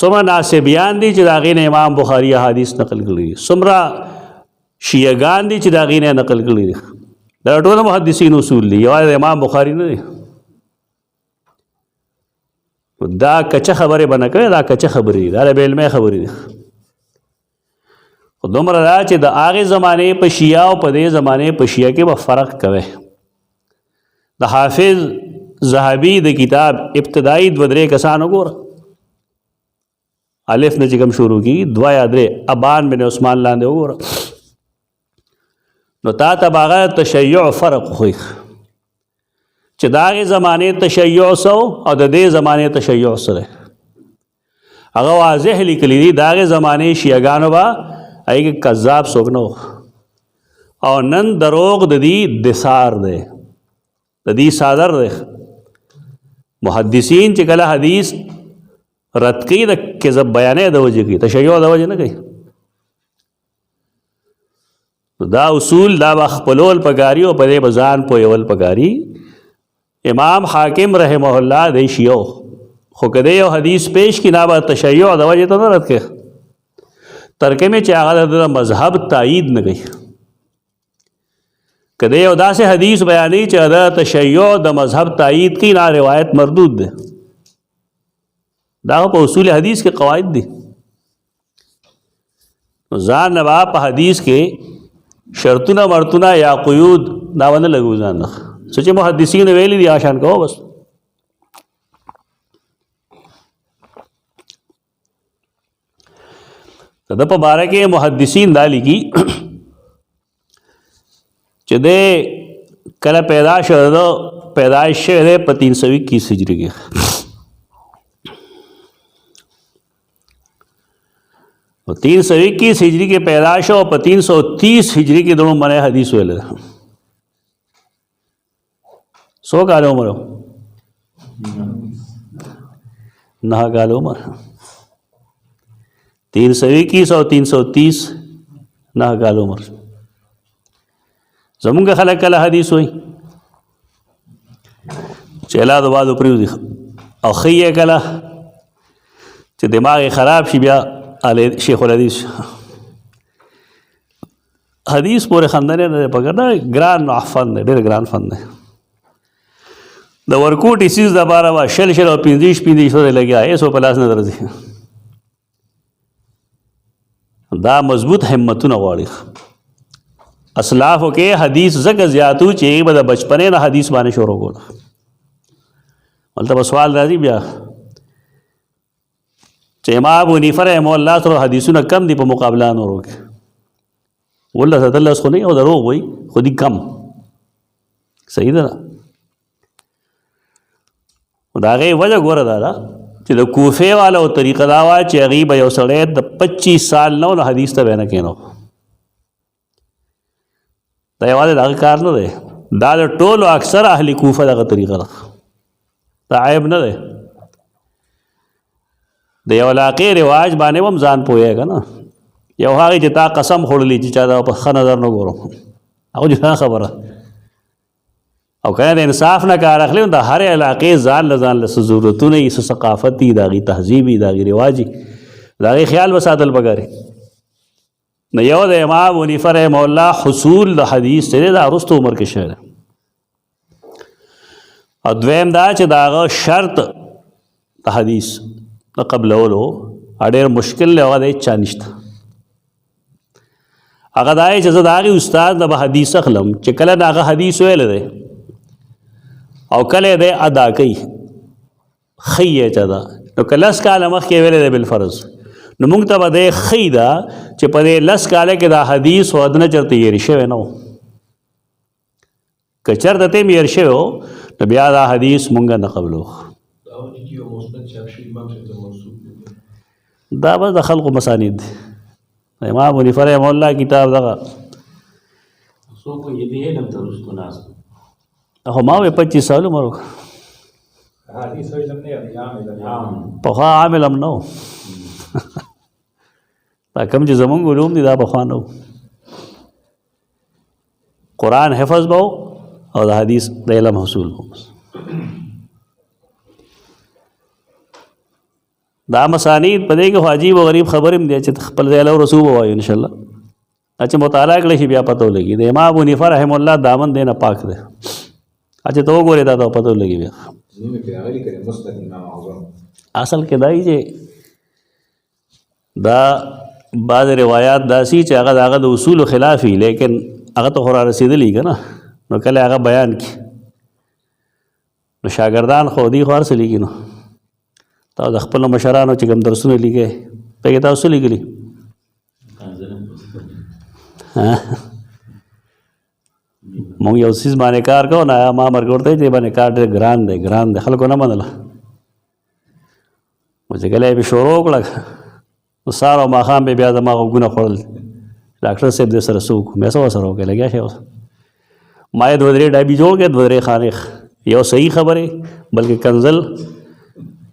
څومره ناسبیان دي چې د هغې نه امام بخاري احادیث نقل کړي دي څومره شیعهګان دي چې د هغې نه نقل کړي دي دا ټول محدثین اصول دي یوازې د امام بخاري نه دي دا کچه خبرې به نه کوي دا کچه خبرې دي دا د بې علمۍ خبرې دي خو دومره دا چې د هغې زمانې په شیعه او په دې زمانې په شیعه کې به فرق کوي د حافظ ذهبي د کتاب ابتدایي 2-3 کسان وګوره الف نه چې کوم شروع کی 2 یا 3 ابان بن عثمان لاندې وګوره نو تا ته هغه تشیع فرق خوي چې د هغې زمانې تشیع څه او د دې زمانې تشیع څه دی هغه واضح لیکلي دي د هغې زمانې شیعهګانو به هغې کې کذاب څوک نه و او نن دروغ د دې دثار دی د دې صادر دی محدثین چې کله حدیث رد کوي د کذب بیانې د وجې کوي تشیع د وجې نه کوي دا اصول دا به خپلول پکاري او په دې به ځان پوهول پکاري امام حاکم رحمه الله دی شیعو خو که یو حدیث پیش کی نه به تشیع د وجې ته نه رد کوي ترکه میں چې هغه د مذهب تایید نه کوي کله یو داسې حدیث بیانې چې دا تشیع د مذهب تایید کی نه روایت مردود ده دا په اصول حدیث کې قواعد دي ځان نه په حدیث کې شرطونه مرتونه یا قیود دا ونه لګو ځان نه سچ محدثین ویلي دي آشان کوو بس د په باره کې محدثین دا لیکي چې د کله پیدائش شوی دی په 321 هجری کې 321 هجری کې پیدائش او په 330 هجری کې دونوں باندې حدیث ویل ده 100 کال عمر 9 کال عمر 321 اور 330 9 کال عمر زمونږ خلک کله حدیث وایي چې اولاد بعد پرېږدي او ښه یې کله چې دماغ یې خراب شي بیا شیخ الحدیث حدیث پورې خندنې نه دی پکار نه ګران فن دی ډېر ګران فن دی د ورکوټ ایسیز دپاره به شل او 50 سو لګیا هېڅ په لاس نه درځي دا مضبوط همتونه غواړي اسلافو کې حدیث زکه زیاتو چې به د بچپنې نه حدیث باندې شروع کوله ولته سوال راځي بیا چې امام ابو حنیفه رحمه الله سره حدیثونه کم دي په مقابله نورو کې والله ستل خو نه او دروغ وي خو دي کم صحیح ده دا غي وجه ګوره دا چې د کوفه والو طریقه دا وا چې هغه به یو سړی د 25 سال نو حدیث ته نه کینو دا یوازې دا کار نه دی دا د ټولو اکثر اهل کوفه دغه طریقه ده دا عیب نه دی د یو علاقې رواج باندې هم ځان پوهېږه نه یو هغې چې تا قسم خوړلی چې چا دا په ښه نظر نه ګورم هغه جدا خبره او کنه د انصاف نه کار اخلي د هر علاقې ځان له ضرورتونه یې څه ثقافت دي د هغې تهذیب دي د هغې رواج دي د هغې خیال به ساتل پکاري نو یو د امام ابو حنیفه رحمه الله حصول د حدیث چې دی دا وروسته عمر کې شوی دی او دویم دا چې د هغه شرط د حدیث د قبلولو ډېر مشکل دی هغه د هېچ چا نشته هغه دا چې زه د هغې استاد نه به حدیث اخلم چې کله د هغه حدیث ویلی دی او کله دی ادا کوي ښه یې چا ده نو که 10 کاله مخکې ویلی دی بالفرض نو موږ ته به دی ښه ده چې په دې 10 کاله کې دا حدیث ودنه چېرته هېر شوی نه و که چېرته ته یې هېر شوی و نو بیا دا حدیث موږ نه قبلو دا بس د خلقو مسانید دی امام ابو حنیفه رحمه الله کتاب دغه خو ما وی 25 سال عمر پخوا عامل هم نه و دا کوم چې زمونږ علوم دي دا پخوا نه و قرآن حفظ به او د حدیث د علم حصول به دا مسانید په دې کې خو عجیب او غریب خبر هم دی چې خپل ځای له رسول ووایو انشاءالله چې مطالعه کړی شي بیا پته ولګي د امام ابو حنیفه رحمه الله دامن دی نه پاک دی چې ته وګورې دا ته پته ولګي بیا اصل کې دا چې دا بعض روایات داسي چې هغه د هغه د اصولو خلاف وي لیکن هغه ته خو را رسېدلي که نه نو کله هغه بیان کړي نو شاګردان خو دي خو هر څه لیکي نو تاسو د خپلو مشرانو چې کوم درسونه لیکئ په کې تاسو لیکلي مونږ یو څیز باندې کار کوو نه ما مرګ ورته دی باندې کار ډېر ګران دی خلکو نه منله چې کله یې شروع کړه نو سهار او ماښام به بیا زما غوږونه خوړل ډاکټر صاحب دې سره څه وکړو مې څه ورسره وکړې لګیا شی اوس ما یې دوه درې ډابي جوړ کړې، دوه درې خانې، یو صحیح خبرې بلکې کنزل،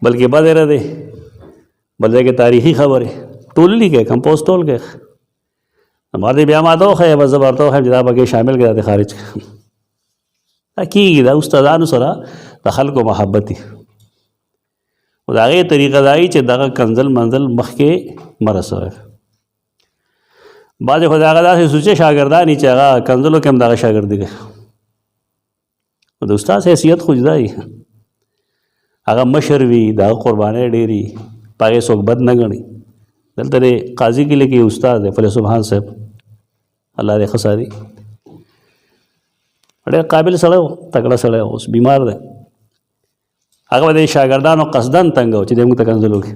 بلکې بدر دی، بل ځای کې تاریخي خبرې ټول لیکې، کمپوز ټول کې. ما دې بیا ما ته وښیه، بس زه به ورته وښیم چې دا پکې شامل کړه، دا خارج کړه. دا کېږي، دا استادانو سره د خلکو محبت دي. خو د هغې طریقه دا وي چې دغه کنزل منزل مخکې مه رسوئ. بعضې خو د هغه داسې سوچه شاګردان دي چې هغه کنزلو کې هم دغه شاګردي کوي. د استاد حیثیت خو جدا وي، هغه مشر وي، د هغه قربانۍ ډېرې وي، په هغې څوک بد نه ګڼي. دلته د قاضي کلي کې استاد دی فضل سبحان صاحب، الله دې ښه ساتي، ډېر قابل سړی و، تکړه سړی و، اوس بیمار دی. هغه به د شاګردانو قصدن تنګ و چې دی موږ ته کنزل وکړي.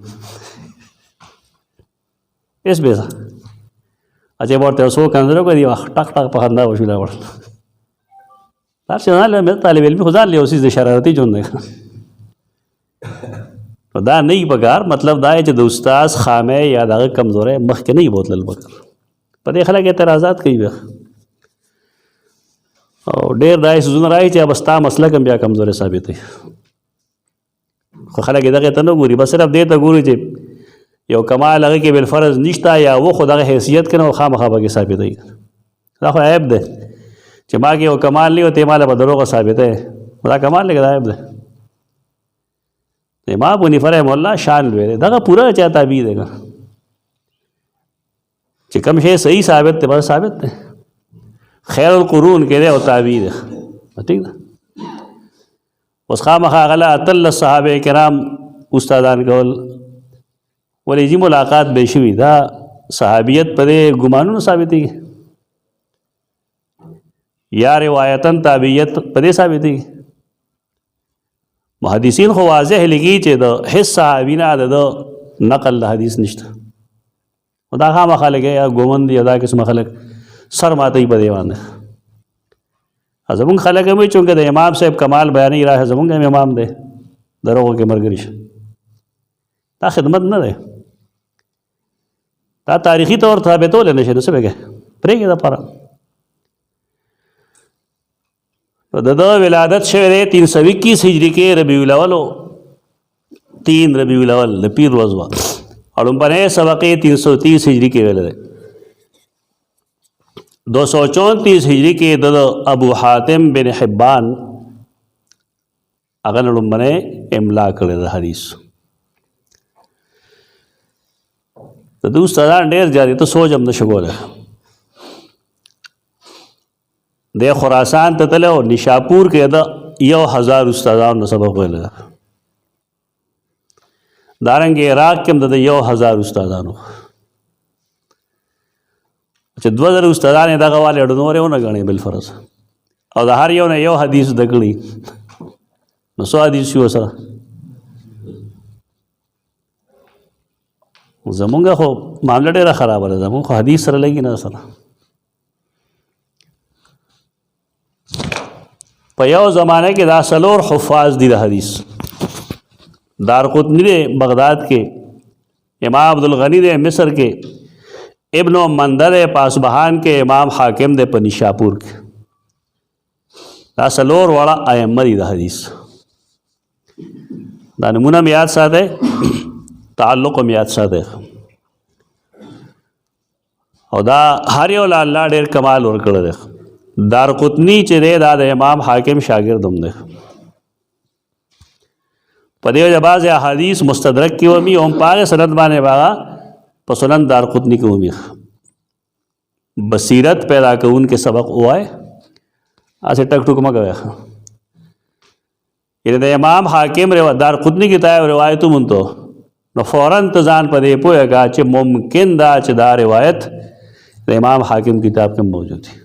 هېڅ بېځه چې به ورته یو څوک کنزل وکړي، ټک ټک په خندا وشو لاړ. هر چې ځان له طالب علمي خو ځان له یو څیز د شرارتي ژوند دی. نو دا نه وي پکار، مطلب دا دی چې د استاذ خامۍ یا د هغه کمزوری مخکې نه وي بوتلل پکار. په دې خلک اعتراضات کوي بیا، او ډېر داسې څیزونه راځي چې بس ستا مسلک هم بیا کمزوری ثابتوي. خو خلک یې دغې ته نه ګوري، بس صرف دې ته ګوري چې یو کمال هغه کې بالفرض نشته، یا و خو دغه حیثیت کې نه و خامخا پکې ثابتوي. دا خو عیب دی چې ما کې یو کمال نه وي او ته یې ما له په دروغه ثابتوي، دا کمال دی که دا عیب دی؟ امام ابو حنیفه رحمه الله شان لوی دی، دغه پوره چا تابع دی چې کوم شی صحیح ثابت دی بس ثابت دی، خیر القرون کې دی او تابع دی. ٹھیک ده؟ اوس خامخا هغه له اتل صحابه کرام استادان کول، ولې چې ملاقات به شوي، دا صحابیت په دې ګمانونو ثابتېږي یا روایتاً تابعیت په دې ثابتېږي؟ محدثین خو واضح لیکي چې د هېڅ صحابي نه د نقل د حدیث نشته. دا خامخا لګي یا ګومند یا دا قسمه خلک سر ماتوي په دې باندې. زمونږ خلک هم وایي چونکه د امام صاحب کمال بیانوي، راشه زمونږ هم امام دی، دروغو کې ملګري شه. دا خدمت نه دی، دا تاریخي طور ثابتولی نه شي، نو څه به کوې؟ پرېږدې دپاره. د ده ولادت شوی دی 321 هجري کې ربیع الاول، 3 ربیع الاول د پیر ورځ وه، او لومبنی سبق یې 330 هجري کې ویلی دی. 234 هجري کې د ابو حاتم بن حبان هغه نه لومبنی املا کړی د حدیث. د ده استادان ډېر زیات دي، ته سوچ هم نشې کولی. د خراسان ته تللی او نیشاپور کې د 1000 استادانو نه سبق ویلی ده. دارنګې عراق کې هم د 1000 استادانو، چې 2000 استادان یې دغه والې اډو نور یې ونه ګڼې بالفرض، او د هر یو نه یو حدیث زده کړي، نو څو حدیث شي ورسره؟ زمونږ خو معامله ډېره خرابه ده، زمونږ خو حدیث سره لګي نه سره. په یو زمانه کې دا 4 حفاظ دي د حدیث. دارقطنی دی بغداد کې، امام عبدالغنی دی مصر کې، ابن منده دی په اصبهان کې، امام حاکم دی په نیشاپور کې. دا 4 واړه ائمه دي د حدیث. دا نمونه م یاد ساتئ، تعلق م یاد ساتئ. او دا هر یو له الله ډېر کمال ورکړی دی. دارقطنی چې دی دا د امام حاکم شاګرد هم دی. په دې وجه بعضې احادیث مستدرک کې ومي، هم په هغې سند باندې به هغه په سنن دارقطني کې ومي. بصیرت پیدا کوونکې سبق ووایه، هسې ټک ټوک مه کوئ. یعنې د امام حاکم دارقطني کې تا یو روایت وموندو، نو فوراً ته ځان په دې پوهېږه چې ممکن دا چې دا روایت د امام حاکم کتاب کې موجود دی.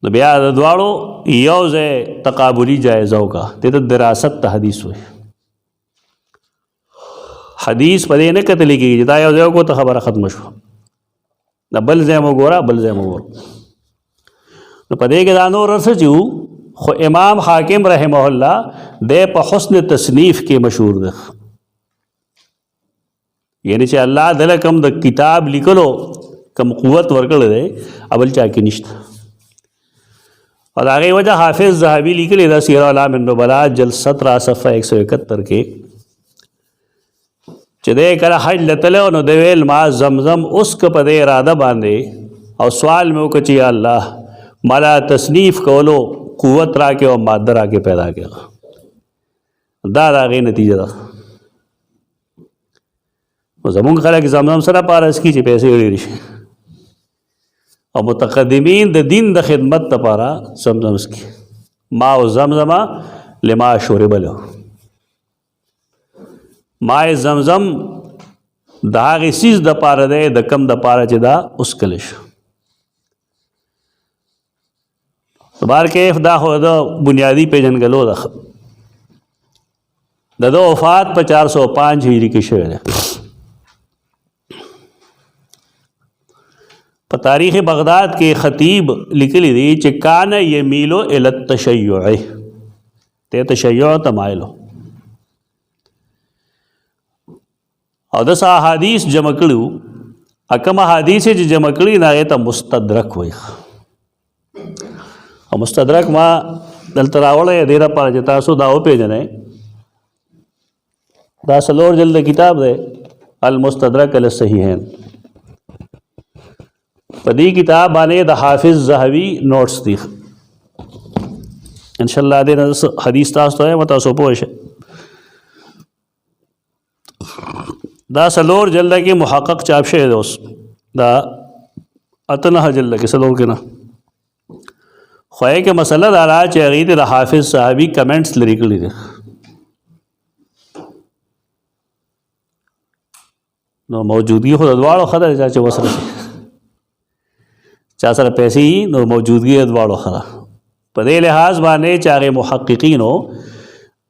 نو بیا د دواړو یو ځای تقابلي جایزه وکړه، دې ته دراست ته حدیث وایي. حدیث په دې نه کتلی کېږي چې دا یو ځای وکړو ته خبره ختمه شوه، دا بل ځای م وګوره بل ځای م وګوره. نو په دې کې دا نور څه چې وو، خو امام حاکم رحمه الله دی په حسن تصنیف کې مشهور دی. یعنی چې الله دله کوم د کتاب لیکلو کوم قوت ورکړی دی، بل چا کې نشته. और आगे वजह हाफिज़ ज़हाबी लिखली दा सीरा अलाम नुबला जल 17 सफ़ा 171 के چې دې کله حج لتلو نو د ویل ما زمزم اوس که په دې اراده باندې او سوال مې وکړ چې یا الله مالا تصنیف کولو قوت راکې او ماده راکې پیدا کړه دا د هغې نتیجه ده زمونږ خلک زمزم سره پارس کی چې پیسې ډېرې شي او متقدمین د دین د خدمت لپاره زمزم کی ما او زمزمه لما شرب له ماء زمزم د هغې څیز دپاره دی د کم دپاره چې دا وڅښلی شو بارکیف دا خو د بنیادي پیژنګلو ده د ده وفات په 405 هجري کې شوی دی په تاریخ بغداد کې خطیب لیکلی دی چې کان یمیلو الی التشیع ته تشیع ته مایلو او دس احادیث جمع کړو اکم احادیث چې جمع کړي هغې ته مستدرک وایي او مستدرک ما دلته راوړی دې لپاره چې تاسو دا وپېژنئ دا څلور جلد کتاب دی المستدرک علی الصحیحین په دې کتاب باندې د حافظ ذهبي نوټس دي انشاءالله دې حدیث تاسو ته وایم تاسو پوه شئ دا سلور جلد کې محقق چاپ شوی دی اوس دا اتنه جلد کې سلور کې نه خو یې کې مسله دا را چې هغې د حافظ صحابي کمنټس لري کړي دي نو موجودګي خو د دواړو ښه ده چا چې وسره شي چا سره پیسې وي نو موجودګي د دواړو ښه ده په دې لحاظ باندې چې هغې محققینو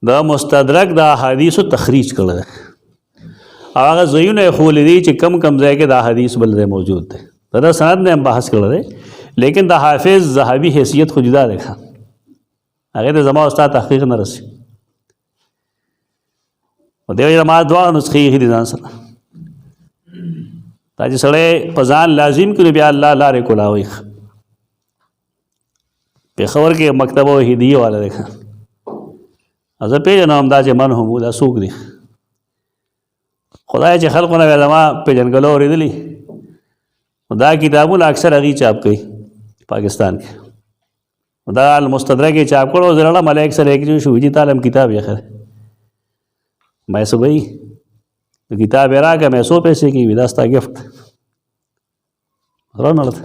د مستدرک د احادیثو تخریج کړی دی هغه ځایونه یې ښوولي دي چې کم کم ځای کې دا حدیث بل ځای موجود دی د ده سند نه هم بحث کړی دی لیکن د حافظ ذهبي حیثیت خو جدا دی هغې ته زما استاد تحقیق نه رسي دې وجې ما دواړه نسخې ایښي دي ځان سره دا چې سړی په ځان لازم کړي بیا الله لارې کولاوي پېښور کې مکتبه وحیدیه والا دی زه پېژنم دا چې منهم دا څوک دی خدای چې خلقو نه ویل ما پېژنګلو اورېدلي دا کتابونه اکثر هغې چاپ کوي پاکستان کې دا المستدرک یې چاپ کړو زه لړم ملک سره یې شو جي تعلیم کتاب یې خیر میں سو بھائی کتاب یې راکړه میں 100 پیسې کې وي دا ستا ګفټ رانه لته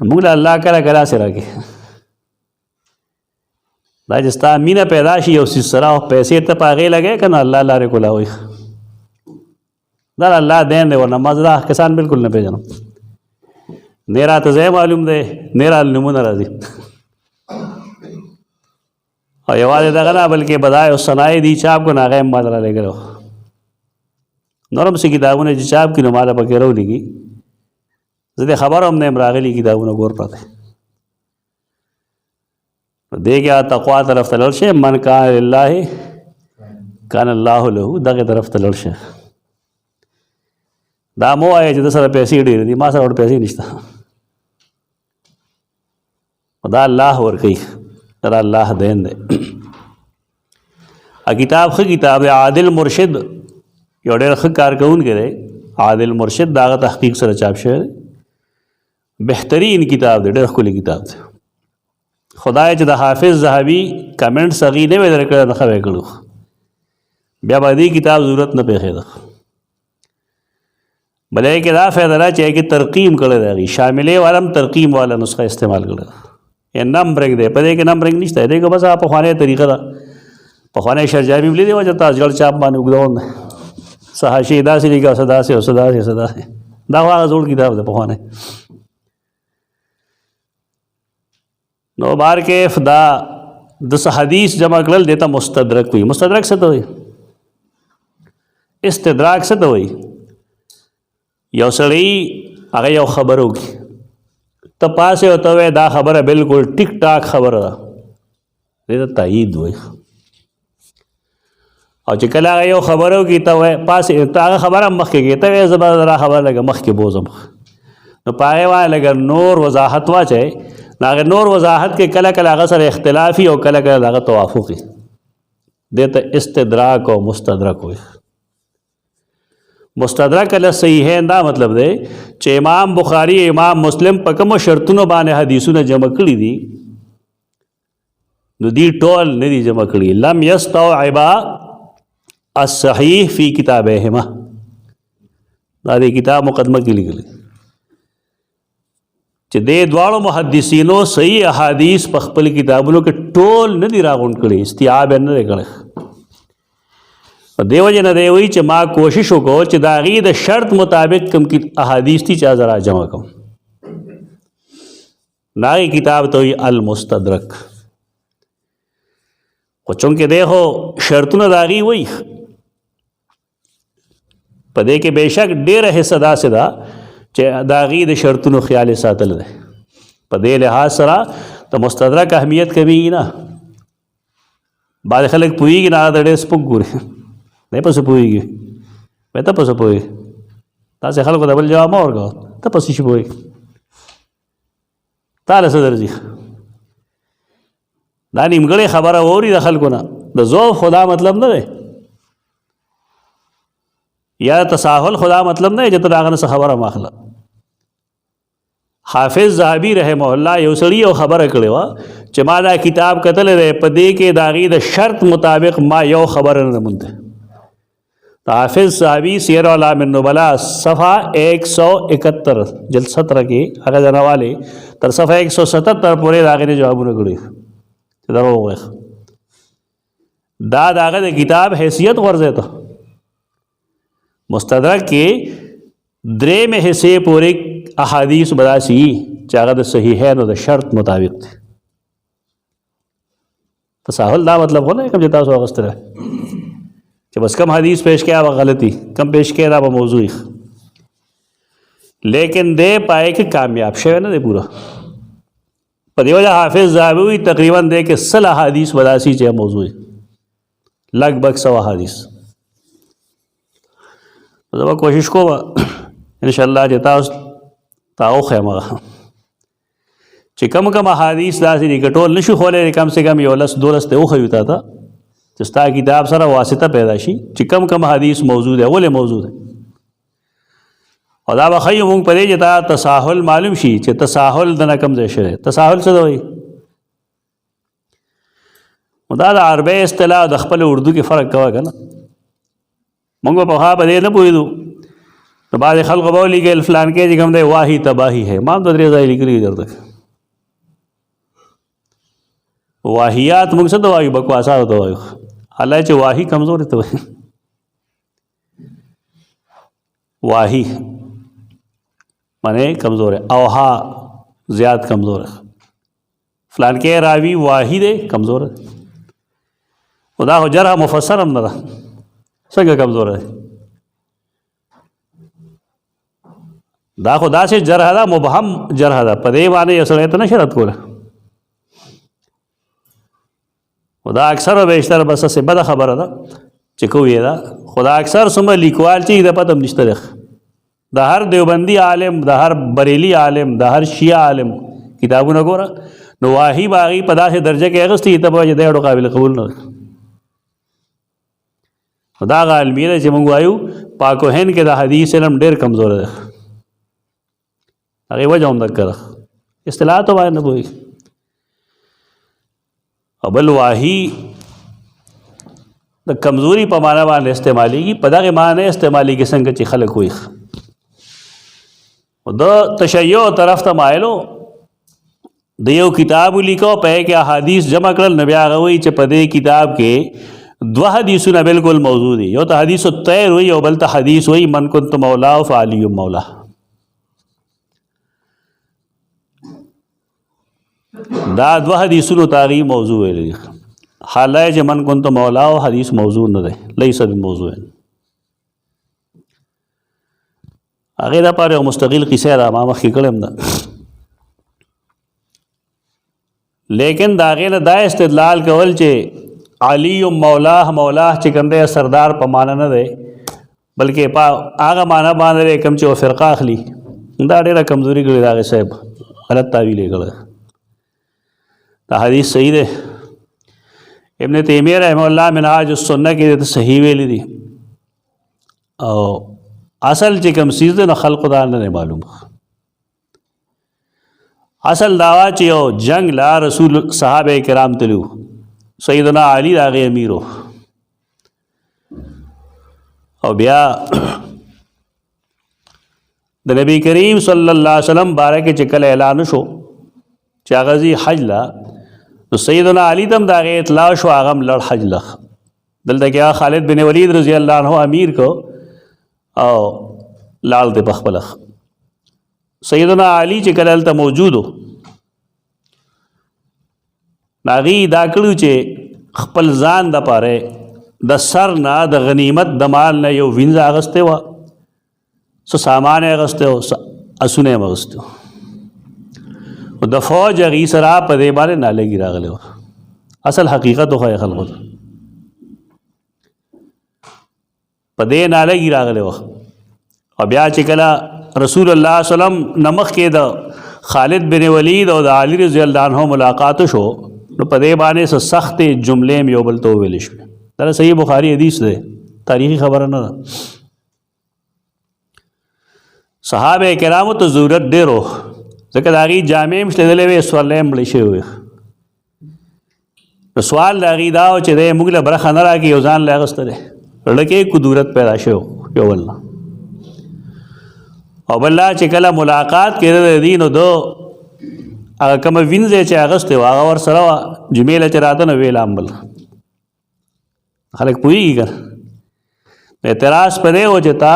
موږ له الله کله کله سره راکړي دا چې ستا مینه پیدا شي یو څیز سره او پیسې ته په هغې لګوې که نه الله لارې کولاوي دا الله دین دی ورنه ما زه دا کسان بلکل نه پېژنم نه راته ځای معلوم دی نه راله نومونه راځي او یوازې دغه نه بلکې بدای او صنایع دي چاپ کړو نو هغه هم ما ته رالیږلی نور هم څه کتابونه چې چاپ کړي نو ما له پکې راولیږي زه د خبر هم نه یم راغلي کتابونه ګور پراته دې کې تقوا طرف ته لاړ شئ من کان لله کان الله له دغې طرف ته لاړ شئ دا مو وایه چې د سره پیسې ډېرې دي ما سره ورته پیسې نشته دا الله ورکوي دا الله دین دی کتاب ښه کتاب دی عادل مرشد یو ډېر ښه کارکوونکی دی عادل مرشد د هغه تحقیق سره چاپ شوی دی بهترین کتاب دی ډېر ښکلی کتاب دی خدای چې د حافظ ذهبي کمنټس هغې نه وی درکړی نه ښه وی کړو بیا به دې کتاب ضرورت نه پېښېده بله یې کې دا فایده ده چې هغې ترقیم کړی دی هغې شاملې والا هم ترقیم والا نسخه استعمال کړی ده یا نمبرنګ دی په دې کې نمبرنګ نشته دې کې بس هغه پخوانی طریقه ده پخوانی شرجامي هم لیدې وه چې تاسو جړ چاپ باندې اوږدون دی څه حاشیې داسې لیکه او څه داسې او څه داسې څه داسې دا خو هغه زوړ کتاب دی پخوانی نو بارکیف دا د څه حدیث جمع کړل دې ته مستدرک وي مستدرک څه ته وایي استدراک څه ته وایي یو سړی هغه یو خبره وکړي ته پاسې ورته وایې دا خبره بلکل ټیک ټاک خبره ده دې ته تایید وایي او چې کله هغه یو خبره وکړي ته وایې پاسې ته هغه خبره هم مخکې کړې ته وایې زه به دا خبره لږه مخکې بوځم نو په هغې باندې لږه نور وضاحت واچوې هغه نور وضاحت کې کله کله هغه سره اختلافي او کله کله هغه توافقي دته استدراک او مستدرک وي. مستدرک له صحیحین دا مطلب دی چې امام بخاری امام مسلم په کوم شرطونو باندې حدیثونه جمع کړي دي نو دی ټول نه دي جمع کړي. لم یستوعب الصحیح فی کتابهما دا دی کتاب مقدمه کې لیکلي چې د دواړو محدثینو صحیح احادیث په خپل کتابونو کې ټول نه دي راغونډ کړي، استیعاب نه دی کړی. په دیو جن دی وی چې ما کوشش وکړ چې د هغې د شرط مطابق کوم احادیث دي چې زرا جمع کوم. دا کتاب ته وی المستدرک. خو چونکې دی خو شرطونه د هغې وی په دې کې بېشک ډېره حصه داسې ده چې د هغې د شرطونو خیال یې ساتل دی. په دې لحاظ سره د مستدرک اهمیت کمیږي نه. بعضې خلک پوهېږي نه هغه د ډېر سپک ګوري نه پسې پوهېږي وایي ته پسې پوهېږي. داسې خلکو ته بل جواب مه ورکوه ته پسې شي پوهېږي تا له څه درځي. دا نیمګړې خبره واوري د خلکو نه. د ذوق خدا مطلب نه دی یا تساهل خدا مطلب نه دی چې ته د هغه نه څه خبره مه اخله. حافظ ذهبي رحمه الله یو سړي یو خبره کړې وه چې ما دا کتاب کتلی دی په دې کې د هغې د شرط مطابق ما یو خبره نه موندی. حافظ ذهبي سیر اعلام النبلاء صفحه 171 جلد 17 کې هغه جنواله تر صفحه 177 پورې د هغې نه جوابونه کړي چې دروغ وایي. دا د هغه د کتاب حیثیت غورځی ته. مستدرک کې درېمې حصې پورې احادیث بداسي چې هغه د صحیحینو د شرط مطابق دي. تساهل دا مطلب خو نه کوم چې تاسو اخیستلی چې بس کم حدیث پیش کیا وہ غلطی کم پیش کیا دا وہ موضوعی لیکن دے پائے کہ کامیاب شوی نه دی پورا. په دې وجه حافظ ذهبي تقریبا دے کې 100 حدیث بداسي چې موضوعي لگ بھگ 100 حدیث. زه کوشش کوم ان شاء الله چې تاسو خیم چې کم کم حدیث داسې دي که ټول نشو خولی کم سے کم یو 10-12 ته وښیو تا ته چې ستا کتاب سره واسطه پیدا شي چې کم کم حدیث موضوع دی ولې موضوع دی. او دا به ښیو مونږ په دې چې تا تساهل معلوم شي چې تساهل د نه کم ځای شوی. تساهل څه ته وایي؟ دا د عربۍ اصطلاح د خپل اردو کې فرق کوه که نه. مونږ به پخوا په دې نه پوهېدو نو بعضې خلکو به ولیکل فلان کې چې کوم دی واهي تباهي ہے. ما هم د 3 ځای لیکلي دي درته. واهیات مونږ څه ته وایو؟ بکواساتو ته وایو. حالانکه چې واهي کمزورې ته وایي. واهي معنی کمزور ہے. اوها زیات کمزور ہے. فلان کې راوي واهي دی کمزور ہے. خدا خو جرح مفسر هم نه ده څنګه کمزور دی. دا خو داسې جرح ده مبهم جرح ده په دې باندې یو سړی ته نه شرط کوله. خدا اکثر و بیشتر بس سے بده خبره ده چې کوی دا خدا اکثر څومره لیکوال چې د پته هم نشته ده. د هر دیوبندي عالم د هر بریلی عالم د هر شیعه عالم کتابونه ګوره نو واهي باغي په داسې درجه کې اغستې ته به د اړو قابل قبول نه ده. دا هغه علمي ده چې موږ وایو پاک و هند کې د حدیث علم ډېر کمزور ده. هغې وجه هم دکه ده اصطلاحاتو باندې نه پوهېږي. او بل واهي د کمزوري په معنا باندې استعمالیږي. په دغه معنی استعمالیږي څنګه چې خلک وایي. د تشیع طرف ته مایلو د یو کتاب لیکو په کې احادیث جمع کړل نو بیا هغه وایي چې په دې کتاب کې 2 حدیثونه بالکل موضوع دي. یو ته حدیث الطیر وایي او بل ته حدیث وایي من کنت مولا فعلی مولا. دا 2 حدیثونو تاغي موضوع ویل دي. حالای چې من کنت مولا او حدیث موضوع نه ده لیس بموضوع. هغې دپاره یو مستقل قصه ده ما مخکې کړې ده لیکن د هغې نه دا استدلال کول چې علی مولا چې کوم دی سردار په معنا نه دی بلکې په هغه معنا باندې کوم چې فرقه اخلي دا ډېره کمزوري کړې ده هغې صاحب غلط تعویل یې کړی. دا حدیث صحیح ده. ابن تیمیہ رحمہ اللہ منہاج السنہ کې د صحیح ویلی دي او اصل چې کوم چیز ده نو خلق دا نه معلوم. اصل داوا چې یو جنگ لا رسول صحابه کرام تلو سیدنا علی داغه امیرو او بیا د نبی کریم صلی الله علیه وسلم بارے کې چې کله اعلان شو چې غزي حج لا نو سیدنا علی تم داغه اطلاع شو هغه لړ حج لخ دلته کې خالد بن ولید رضی الله عنه امیر کو او لال د بخبلخ سیدنا علی چې کله ته موجودو ناغي دا کړو چې خپل ځان د پاره د سر نه د غنیمت د مال نه یو وینځ اغسته و سو سامان اغسته و اسونه اغسته و د فوج غي سره په دې باندې نه لګي راغله. اصل حقیقت خو خلکو په دې نه لګي راغله او بیا چې کله رسول الله صلی الله علیه وسلم نمخ کې د خالد بن ولید او د علی رضی الله عنه ملاقات شو نو په دې باندې سخت جملې یو بل تو ویل شو. دا صحیح بخاری حدیث ده تاریخی خبره نه ده. صحابه کرامو ته ضرورت ډیرو ځکه دا غي جامع مشلدلې وې سوالې مړ شي وي نو سوال دا غي دا چې د موږ له برخه نه راکې یو ځان لاغستره لکه قدرت پیدا شو یو والله او بل چې کله ملاقات کړه د دین او دو هغه کوم وینځه چې اغسته هغه ور سره جمیله چې راته نو ویل عمل خلک پوېږي کړ اعتراض پدې و چې تا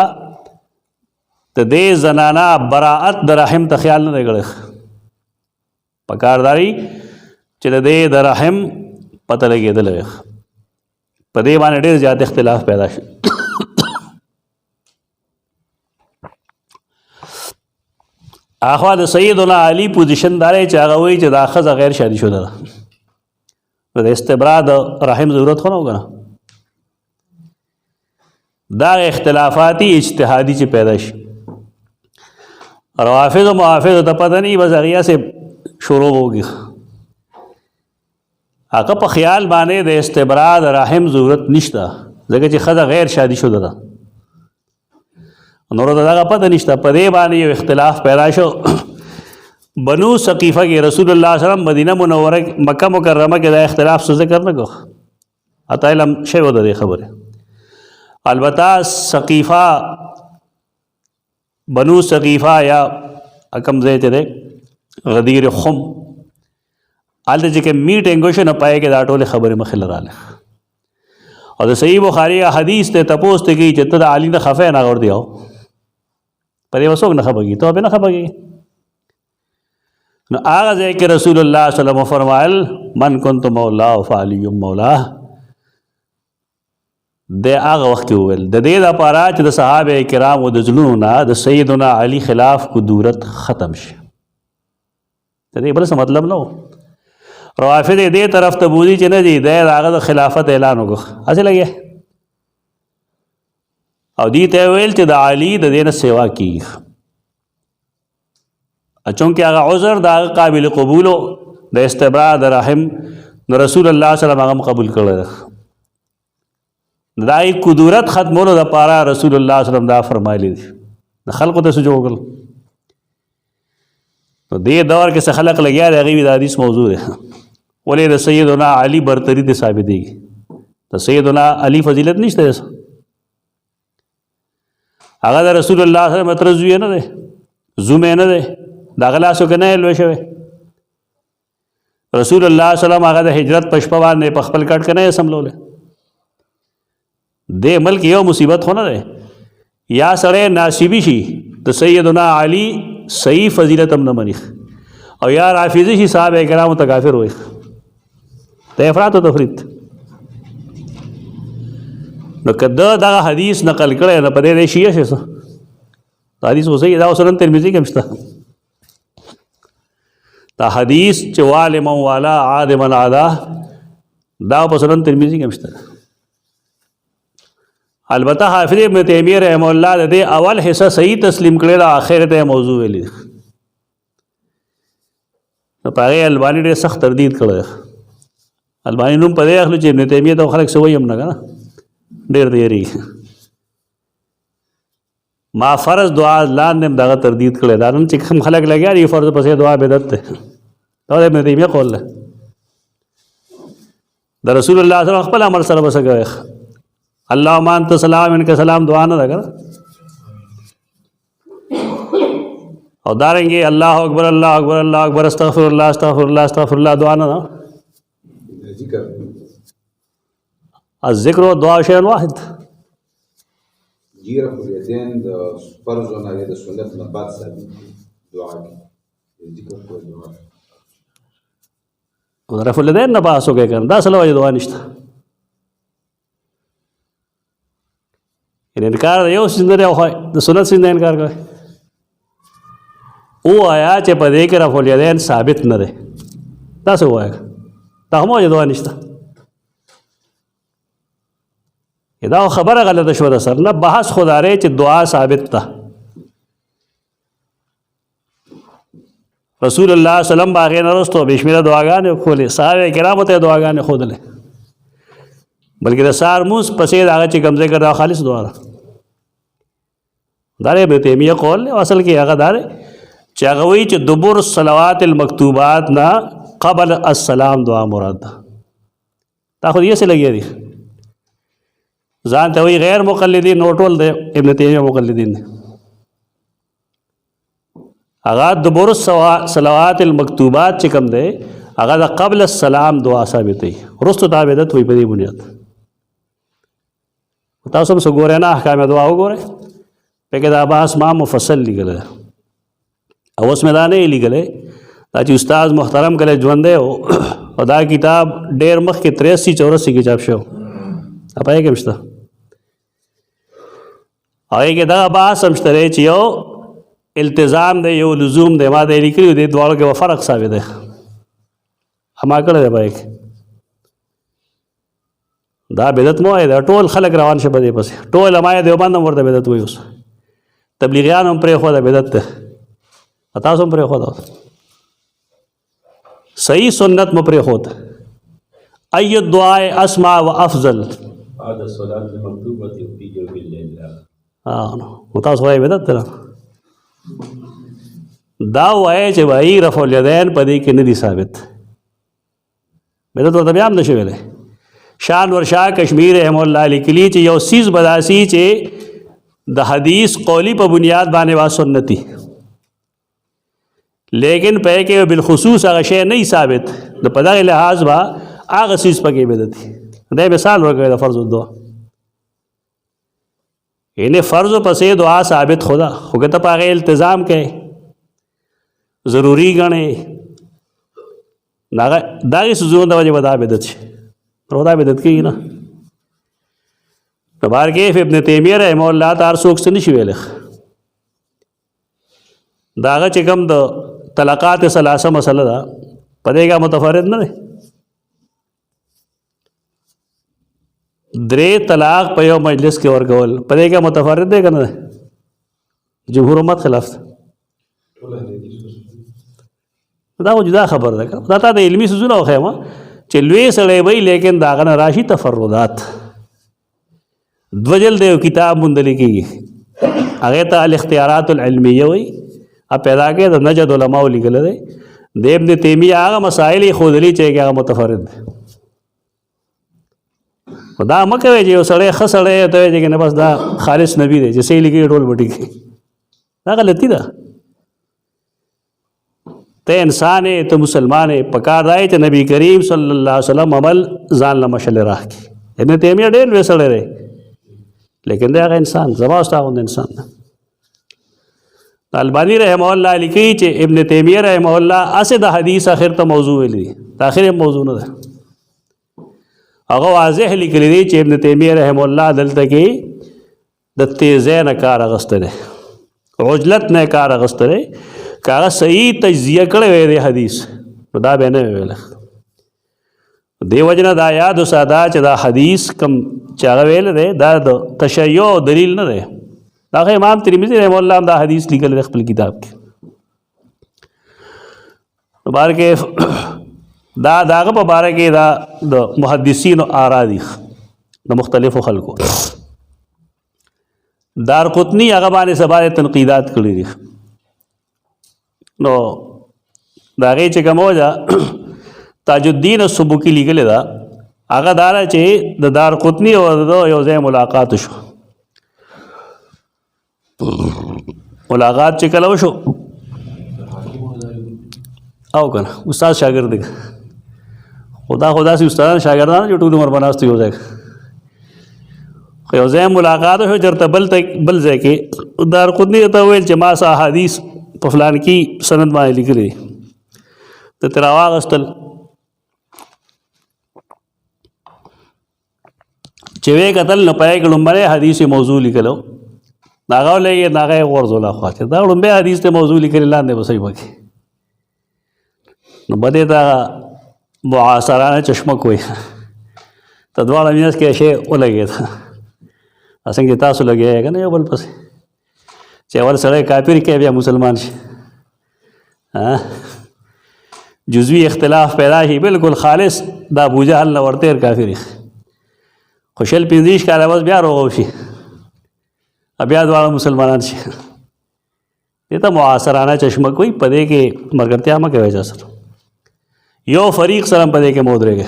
ته دې زنانا براءت د رحم ته خیال نه کړ پکارداري چې دې د رحم پته لګېدل پدې باندې ډېر زیات اختلاف پیدا شو. اخوا د سیدنا علی پوزیشن داري چې هغه وایي چې دا ښځه غیر شادي شوه ده د استبراء د رحم ضرورت خو نه وګڼه. دا اختلافاتی اجتهادی چې پیدا شي روافض و محافظ ته پته نه بس هغه سے شروع ہوگی هغه په خیال باندې د استبراء د رحم ضرورت نشته ځکه چې ښځه غیر شادي شوه ده نور دغه پته نشته. په دې باندې یو اختلاف پیدا شو. بنو ثقیفه کې رسول الله صلی الله علیه وسلم مدینه منوره مکه مکرمه کې دا اختلاف څه ذکر نه کو اته علم شی و د خبره. البته ثقیفه بنو ثقیفه یا کم ځای ته ده غدیر خم الته چې میټینګ شو نه پای کې دا ټول خبره مخه لراله او د صحیح بخاری حدیث ته تپوس ته کې چې ته علی نه خفه نه ور دیو پرې وسوګ نه خبرږي ته به نه خبرږي نو هغه ځای کې رسول الله صلی الله علیه وسلم فرمایل من کنت مولا فعلی مولا د هغه وخت ویل د دې لپاره چې د صحابه کرامو د ظلمونو نه د سیدنا علی خلاف قدرت ختم شي. د دې بل څه مطلب نه و روافض دې طرف ته بوزي چې نه دي د هغه د خلافت اعلان وکړ اصل لګي او دې ته ویل چې د علی د دې نه سیوا کیږي اچونکه هغه عذر د قابل قبول د استبراء د رحم نو رسول الله صلی الله علیه وسلم قبول کړل. دای قدرت ختمولو د پاره رسول الله صلی الله علیه وسلم دا فرمایلی دي د خلقو ته سجوګل نو دې دور کې څه خلق لګیا دی هغه د حدیث موضوع ده ولې د سیدنا علی برتری ته ثابت دي د سیدنا علی فضیلت نشته هغه د رسول الله صلی الله علیه وسلم ترزوی نه ده زوم نه ده دا غلاسو کنه لوي شوی رسول الله صلی الله علیه وسلم هغه د هجرت پښپا باندې په خپل کټ کنه سملوله دې ملک یو مصیبت خونه ده یا سړی ناصبی شي د سیدنا علی صحیح فضیلت هم نه مني او یا رافضی شي صحابه کرامو ته کافر وي ته افراط او تفریط نو کده دا حدیث نقل کړي نه پدې دی شیعه شه حدیث اوسه دا سنن ترمذی کې مشته دا حدیث چې والم والا عادم عاده دا په سنن ترمذی کې مشته. البته حافظ ابن تیمیہ رحمہ اللہ دے اول حصہ صحیح تسلیم کړي دا اخر ته موضوع ویلی نو په هغې الباني ډېر سخت تردید کړی. الباني نوم په دې اخلو چې ابن تیمیه ته خلک څه وایي هم نه که نه ډېر د یېرېږي. ما فرض دعا لاندې هم دغه تردید کړی. دا نن چې کوم خلک لګیا دي فرض پسې دعا بدعت دی، دا د ابن تیمیه قول دی. د رسول الله صلی الله علیه وسلم خپل عمل سره به څه کوئ؟ اللهم انت سلام منک سلام دعا نه ده که نه. او دارنګې الله اکبر الله اکبر الله اکبر استغفر الله استغفر الله استغفر الله دعا نه ده. الذکر و دعا شیء واحد. جی رفع الیدین د فرض نه یا د سنت نه بعد ثابت دعا کې ذکر کو دعا او رفع الیدین نه بحث وکړي کنه دا سره وایي دعا نشته. انکار یو څه نه دی او د سنت څخه انکار کوي. او آیا چې په دې کې رفع الیدین ثابت نه دی دا څه وایي دا هم وایي دعا نشته. دا خبره غلطه شو ده سر نه بحث خداره چې دعا ثابت ده. رسول الله صلی الله علیه وسلم باغې نه وروسته بشمیره دعاګانې کولې، صحابه کرامو ته دعاګانې ښودلې، بلکې د سهار مونځ پسې د هغه چې کوم ځای کې دا خالص دعا ده. دا ابن تیمیه قول دی. اصل کې هغه دا دی چې هغه وایي چې دبر الصلوات المکتوبات نه قبل السلام دعا مراد ده. دا خو یې څه لګیا دي ځان ته وایي غیر مقلدین، نو ټول دی ابن تیمیه مقلدین دی. هغه دبر الصلوات المکتوبات چې کوم دی هغه د قبل السلام دعا ثابتوي، وروسته دا بدعت وایي په دې بنیاد. تاسو هم څه ګورئ نه احکام دعا وګورئ پکې دا بحث ما مفصل لیکلی دی. او اوس مې دا نه یې لیکلی دا چې استاد محترم کله ژوندی و او دا کتاب ډېر مخکې 83-84 کې چاپ شو اپا یې کې شته. هغې کې دغه بحث هم شته دی چې یو التزام دی یو لزوم دی. ما دا یې لیکلي دې دواړو کې به فرق ثابت دی ما کړی دی په کې. دا بدعت مه وایي دا ټول خلک روان شه په دې پسې. ټول علمای دیوبند هم ورته بدعت وایي، اوس تبلیغیان هم پرېښوده بدعت دی، تاسو هم پرېښوده. صحیح سنت مه پرېښود. ای الدعاء اسمع و افضل بعد الصلاة المكتوبة في جوف الليل. نو تاسو وایي بدعت دی. دا وایي چې وایي رفع الیدین په دې کې نه دي ثابت. بدعت ورته بیا هم نشي ویلی. شان ورشاه کشمیر رحمه الله لیکلي چې یو څیز بداسي چې د حدیث قولی په بنیاد باندې وا سنتي، لیکن په کې بالخصوص هغه شی نه ثابت، د په دغه لحاظ به هغه څیز پکې بدعتي. دا مثال ورکوي د فرض الدعا. یعنی فرض پسې دعا ثابت خدا خو که ته په هغې التزام کوې ضروري ګڼې دغې څیزونو د وجې به دا بدعت شي. نو دا بدعت کېږي نه. نو بهرکیف ابن تیمیه رحمه الله ته هر څوک څه نه شي ویلی. د هغه چې کوم د طلقات ثلاثه مسله ده په دې کې متفرد نه دی. 3 طلاق په یو مجلس کې ورکول په دې کې متفرد دی که نه دی؟ جمهور امت خلاف ده. دا خو جدا خبر ده. دا تا د علمي څیزونه وښیم چې لوی سړی وی لیکن د هغه نه راشي تفردات. 2 جلد یو کتاب موندلی کېږي هغې ته الاختیارات العلمیه وایي. پیدا کې د نجد علماء لیکلی دی. د ابن تیمیه هغه مسایل یې ښودلي چې هغه متفرد دی. خو دا مه کوئ چې یو سړی ښه سړی ته وایي چې نه بس دا خالص نبي دی چې څه یې لیکي ټول به ټیک. دا غلطي ده. ته انسان یې ته مسلمان یې پکار دا چې نبی کریم صلی الله علیه وسلم عمل ځان له مشلې راکړي. ابن تیمیه ډېر لوی سړی دی لیکن دی هغه انسان زما او ستا غوندې انسان دی. البانی رحمه الله لیکي چې ابن تیمیه رحمه الله اسې د حدیث اخر ته موضوع ویلی دی، اخر یې موضوع نه ده. هغه واضح لیکلی دی چې ابن تیمیه رحمه الله دلته کې د تیزۍ نه کار اخیستی دی، عجلت نه کار اخیستی دی. که هغه صحیح تجزیه کړی وی دی حدیث نو دا به نه ویلی. دې وجې نه دا یاد وساته چې دا حدیث کوم چې هغه ویلی دی دا د تشیع دلیل نه دی. دا امام ترمذی رحمه الله دا حدیث لیکل خپل کتاب کې. بار کې دا داغه په باره کې دا د محدثینو آرا دي د مختلفو خلکو. دار قطنی هغه باندې سبا تنقیدات کړي دي. نو دا غي چې کوم وجه تاج الدین السبکی لیکل دا هغه دار چې د دار قطنی او یو ځای ملاقات شو. ملاقات چې کله وشو او کنه استاد شاګرد دی خدا سي استادان شاګردان چې ټول عمر بناستو یو ځای خو یو ځای ملاقات شو چرته بل ځای کې دار قطنی ته ویل چې ما سا حدیث په فلان کې سند باندې لیکلي ته تر واغستل چې وې قتل نه پای کلمره حدیث موضوع لیکلو ناغه لګي ناغه ورزولا خاطر دا لومبه حدیث ته موضوع لیکل لاندې وسې وکي نو بده دا معاصرانه چشمه کوي تدواله مینس کې شی ولګي اسنګ تاسو لګي کنه یو بل پس چې ول سره کافر کې بیا مسلمان شي ها جزوی اختلاف پیدا شي بالکل خالص دا ابو جهل نه ورته کافر خوشل پینځیش کاله بس بیا روغ شي بیا دواړه مسلمانان شي. دې ته معاصرانه چشمه کوي پدې کې مرګتیا ما کوي ځا سره یو فریق سره پدې کې مودريږي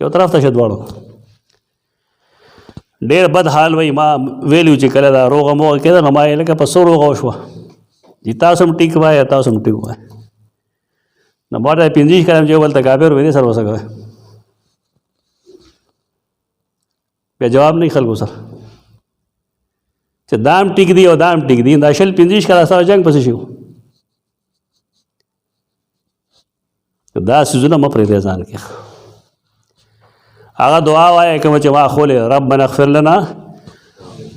یو طرف ته شدواړو ډېر بد حال وای ما ویلو چې کله دا روغ مو کېده نو ما یې لکه په سور روغ شو دي تاسو هم ټیک وای تاسو هم ټیک وای نو باندې پینځیش کلم چې ولته کافر وې سره وسګه بیا جواب نه خلکو سره چې دام ټیک دی او دام ټیک دی دا شل پینځیش کله سره جنگ پسې شو دا سيزونه مې پرې ځان کې هغه دعا وایي کوم چې ما خول ربنا اغفر لنا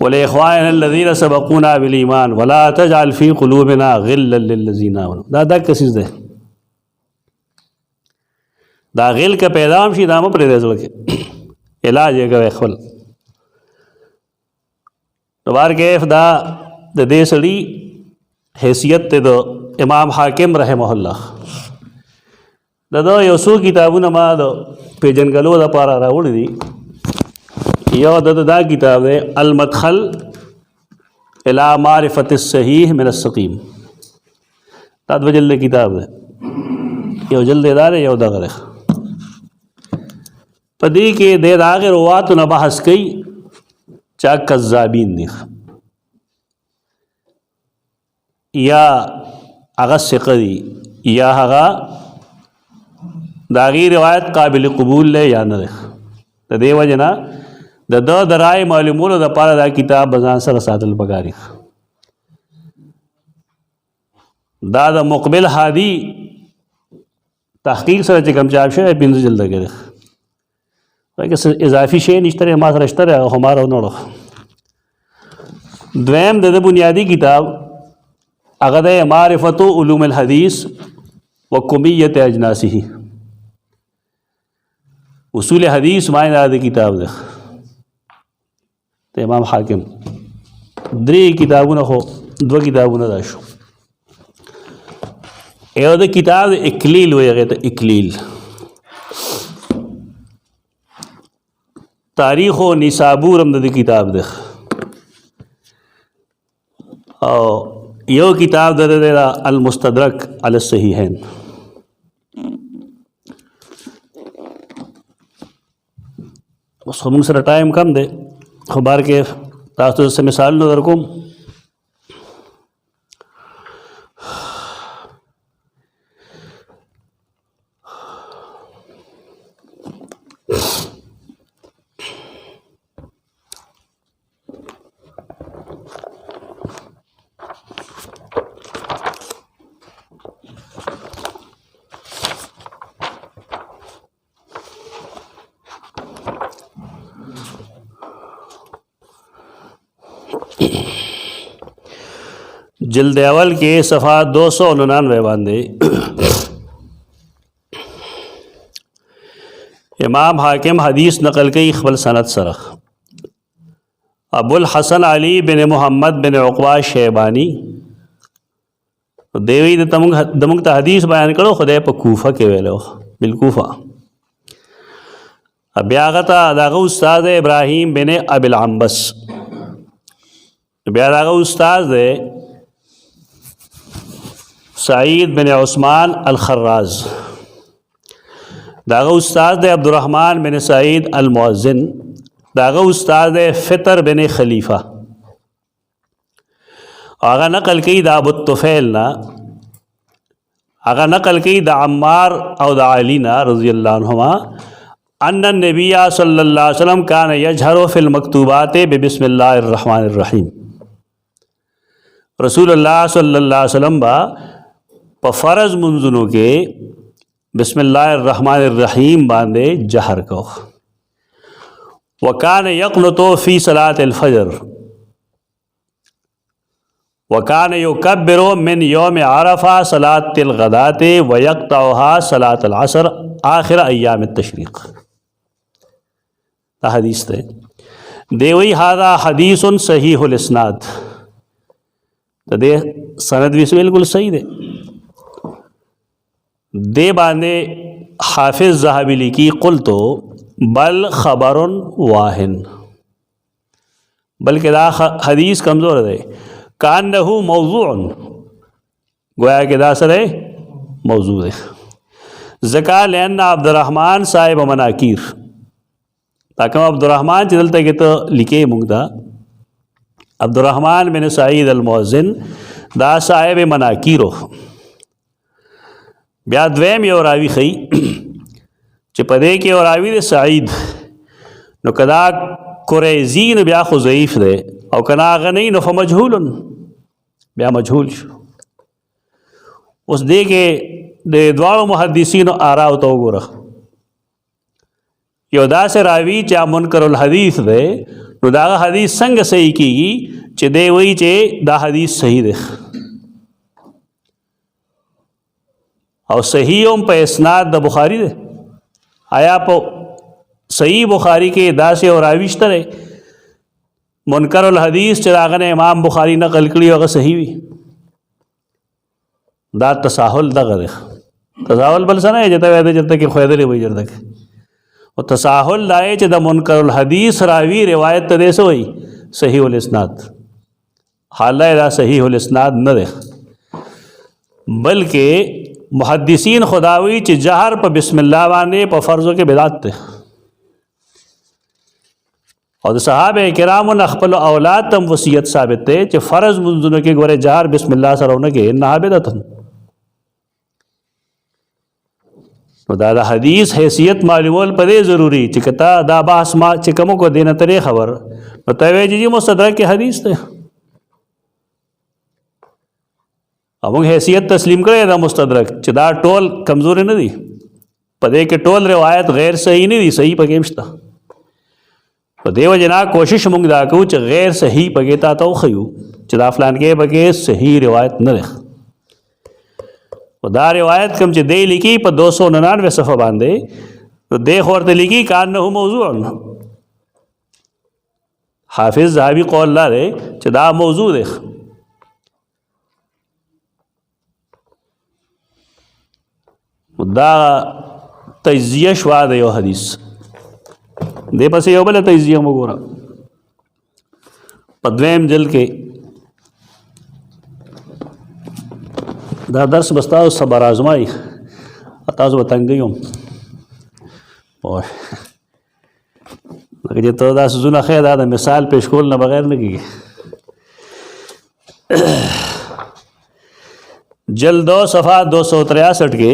ولاخواننا الذين سبقونا بالايمان ولا تجعل في قلوبنا غلا للذين امنوا دا کسیز ده دا غل کا پیدام شي دا مې پرې ځل کې علاج یې کوي خپل دوبار کې دا د دې سړي حیثیت ته د امام حاکم رحمه الله دا یو څو کتابونه ما د پیجنګلو د پاره راوړي دي یو دا کتاب دی المدخل الى معرفت الصحیح من السقیم دا دو جلد کتاب دی یو جلد دار یو دغه پدې کې د هغه رواتو نه بحث کوي چا کذابین دي یا هغه ثقه دي یا هغه داغي روایت قابل قبول له یا نه د دې وجنا د درای معلومولو د پاره دا کتاب بزان سره ساتل پکاري دا د مقبل هادي تحقیق سره چې کوم چاپ شوی 15 جلد کې راکه اضافي شی نشته ما سره شته هماره نوړو دویم د بنیادی کتاب هغه د معرفت علوم الحديث وکمیت اجناسه اصول حدیث معنی د کتاب ده ته امام حاکم درې کتابونه خو دو کتابونه دا شو یو د کتاب اکلیل ویغه ته اکلیل تاریخ و نسابور هم د کتاب ده او یو کتاب د المستدرک علی الصحیحین اوس موږ سره ټایم کم دی خو بار کې تاسو ته مثال نه درکوم جلد اول کے صفحہ 299 باندھے امام حاکم حدیث نقل کی خبل سند سرخ ابو الحسن علی بن محمد بن عقبہ شیبانی دیوی د موږ ته حدیث بیان کړو خدای په کوفه کې ویلو بالکوفه. بیا هغه ته دغه استاد ابراهیم بن ابي العنبس، بیا دغه استاد دی سعید بن عثمان الخراز، دغه استاد دی عبدالرحمن بن سعید المؤذن، دغه استاد دی فطر بن خلیفہ. هغه نقل کوي د ابو الطفیل نه، هغه نقل کوي د عمار او د علی نه رضی الله عنهما ان النبی صلی الله علیه وسلم کان یجهر فی المکتوبات بسم الله الرحمن الرحیم. رسول الله صلی الله علیه وسلم با په فرض منځونو کې بسم الله الرحمن الرحیم باندې جهر کو. وکان یقنط فی صلاة الفجر وکان یکبر من یوم عرفہ صلاة الغداة ویقطعها صلاة العصر آخر ایام التشریق. دا حدیث ہے دیوی هذا حدیث صحیح الاسناد، دے سند بھی بالکل صحیح دے. دے باندے حافظ ذہبی لکی قلتو بل خبر واہن، بلکہ دا حدیث کمزور دے. کانہو موضوع، گویا کہ دا سر موضوع ہے. زکا لین عبد الرحمن صاحب مناکیر، تاکہ عبد الرحمن چلتا کہ تو لکھے مگدا عبد الرحمن بن سعید المؤذن دا صاحب مناکیرو. بیا دویم یو راوی خی چې پدې کې یو راوی د سعید نو کدا قریزی نو بیا خو ضعیف دی او کنا غنی نو فمجهول بیا مجهول شو. اوس دې کې د دوالو محدثینو آراء ته وګوره. یو داسې راوی چې منکر الحدیث دی نو دا حدیث څنګه صحیح کیږي چې دی وایي چې دا حدیث صحیح دی او صحیح هم په اسناد د بخاری دی. آیا په صحیح بخاری کې داسې او راوی شته دی منکر الحدیث چې هغه نه امام بخاری نقل کړي هغه صحیح وي؟ دا تساهل دغه دی. تساهل بل څه نه دی چې ته وایې چېرته کې خویدلی وایي چېرته کې، او تساهل دا دی چې د منکر الحدیث راوی روایت ته دی څه وایي صحیح الاسناد. حالانکه دا صحیح الاسناد نه دی، بلکہ محدثین خداوی چې جہر په بسم الله باندې په فرضو کې بدعت ده. او د صحابه کرامو نه خپل اولاد تم وصیت ثابت ده چې فرض منځونو کې ګوره جہر بسم الله سره ونه کې نه بدعت. نو دا د حدیث حیثیت معلومول پدې ضروری چې کتا دا بحث ما چې کوم کو دینه ترې خبر نو ته وایي چې مستدرک کې حدیث ده. موږ حیثیت تسلیم کړی دا مستدرک چې دا ټول کمزوري نه دي، پدې کې ټول روایت غیر صحیح نه دي، صحیح پکې مشته. په دې وجه نه کوشش موږ دا کوو چې غیر صحیح پکې تا ته وښیو چې دا فلان کې پکې صحیح روایت نه ده. دا روایت کوم چې دی لیکي په 299 صفحه باندې نو دی خو ورته لیکي کانه موضوع. حافظ ذهبي قول لري چې دا موضوع دی. دا تجزیه شوا د یو حدیث دې پسې یو بل تجزیه وګوره په دویم جلد کې. دا درس بستاو صبر آزمائی تاسو به تنګ یم لکه چې ته دا سوزونه ښه دا د مثال پیش کول نه بغیر نه کېږي. جلد 2 صفحہ 263 کے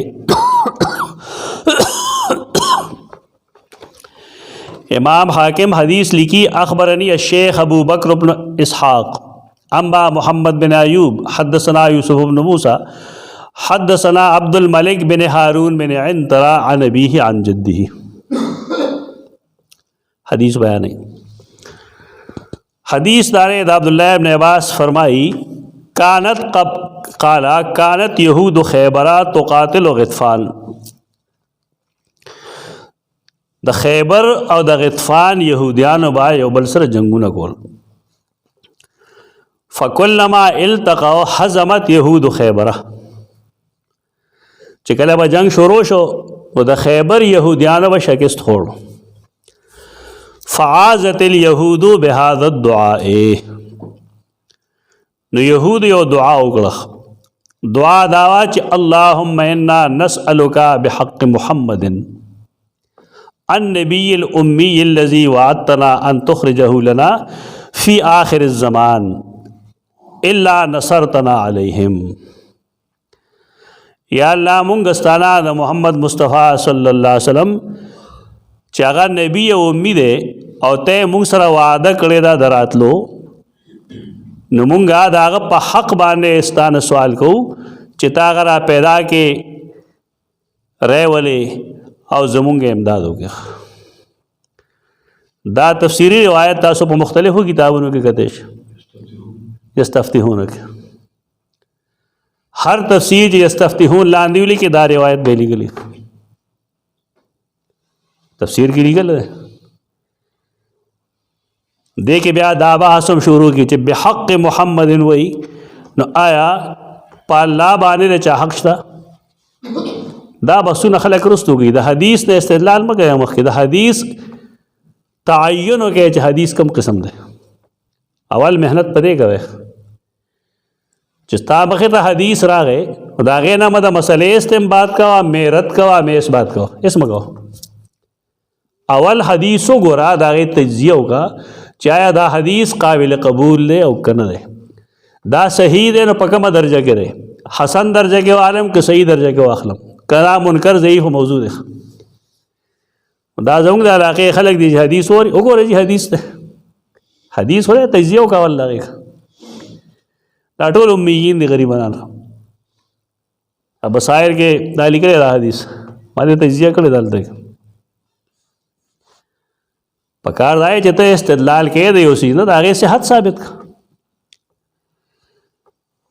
امام حاکم حدیث لکھی اخبرنی الشیخ ابو بکر بن اسحاق انبا محمد بن ایوب حدثنا یوسف بن موسیٰ حدثنا عبد الملک بن ہارون بن عنترہ عن ابیہ عن جدہ. حدیث بیان ہے. حدیث دارے عبداللہ بن عباس فرمائی کانت یہود خیبرہ تقاتل غطفان. د خیبر او د غطفان یهودیانو با یو بل سره جنگونه کول. فکلما التقوا حزمت یهود خیبرہ. چې کله به جنگ شروع شو نو د خیبر یهودیانو به شکست خوړ. فعازت اليهود بهذا الدعاء، نو یهود یو دعا وکړه، دعا دا وا چې اللهم انا نسألك بحق محمد النبي الأمي الذي وعدتنا أن تخرجه لنا في آخر الزمان إلا نصرتنا عليهم. یا الله مونږ ستانه د محمد مصطفی صلی الله علیه وسلم چې هغه نبی او امي دی او ته مونږ سره وعده کړی دا دراتلو، نو مونږه د هغه په حق باندې ستانه سوال کوو چې تا هغه را پیدا کې ولې او زمونږ امداد وکړه. دا تفسیری روایت تاسو په مختلفو کتابونو کې کتئ شئ. یستفتحون کې ہر تفسیر چې یستفتحون لاندې ولیکي دا روایت به لیکلي تفسیر کې لیکل دی. دې کې بیا دا بحث هم شروع کی چې بحق محمد وی نو آیا په الله باندې چا حق شته؟ دا بحثونه خلک رستو کی. د حدیث نه استدلال مګي مخکې د حدیث تعین وکړي چې حدیث کم قسم دی. اول محنت پدې کوي چې ستا مخې ته حدیث راغی د هغې نه د مسلې استنباط کوه، مې رد کوه، مې اثبات کوه، هېڅ مه کوه. اول حدیث وګوره، د هغې تجزیه وکړه چې آیا دا حدیث قابل قبول دی او که نه دی، دا صحیح دی نو په کومه درجه کې دی، حسن درجه کې واخلم که صحیح درجه کې واخلم، که دا منکر ضعیف موضوع دی. دا زموږ د علاقې خلک دي چې حدیث وګوره چې حدیث دی، حدیث وګوره تجزیه وکړه اول د هغې. دا ټول امیین دي غریبان. بصائر کې دا لیکلی دا حدیث ما دې تجزیه کړې دلته پکار دا چې ته استدلال کې دی یو څیز نه د هغې صحت ثابت کړه.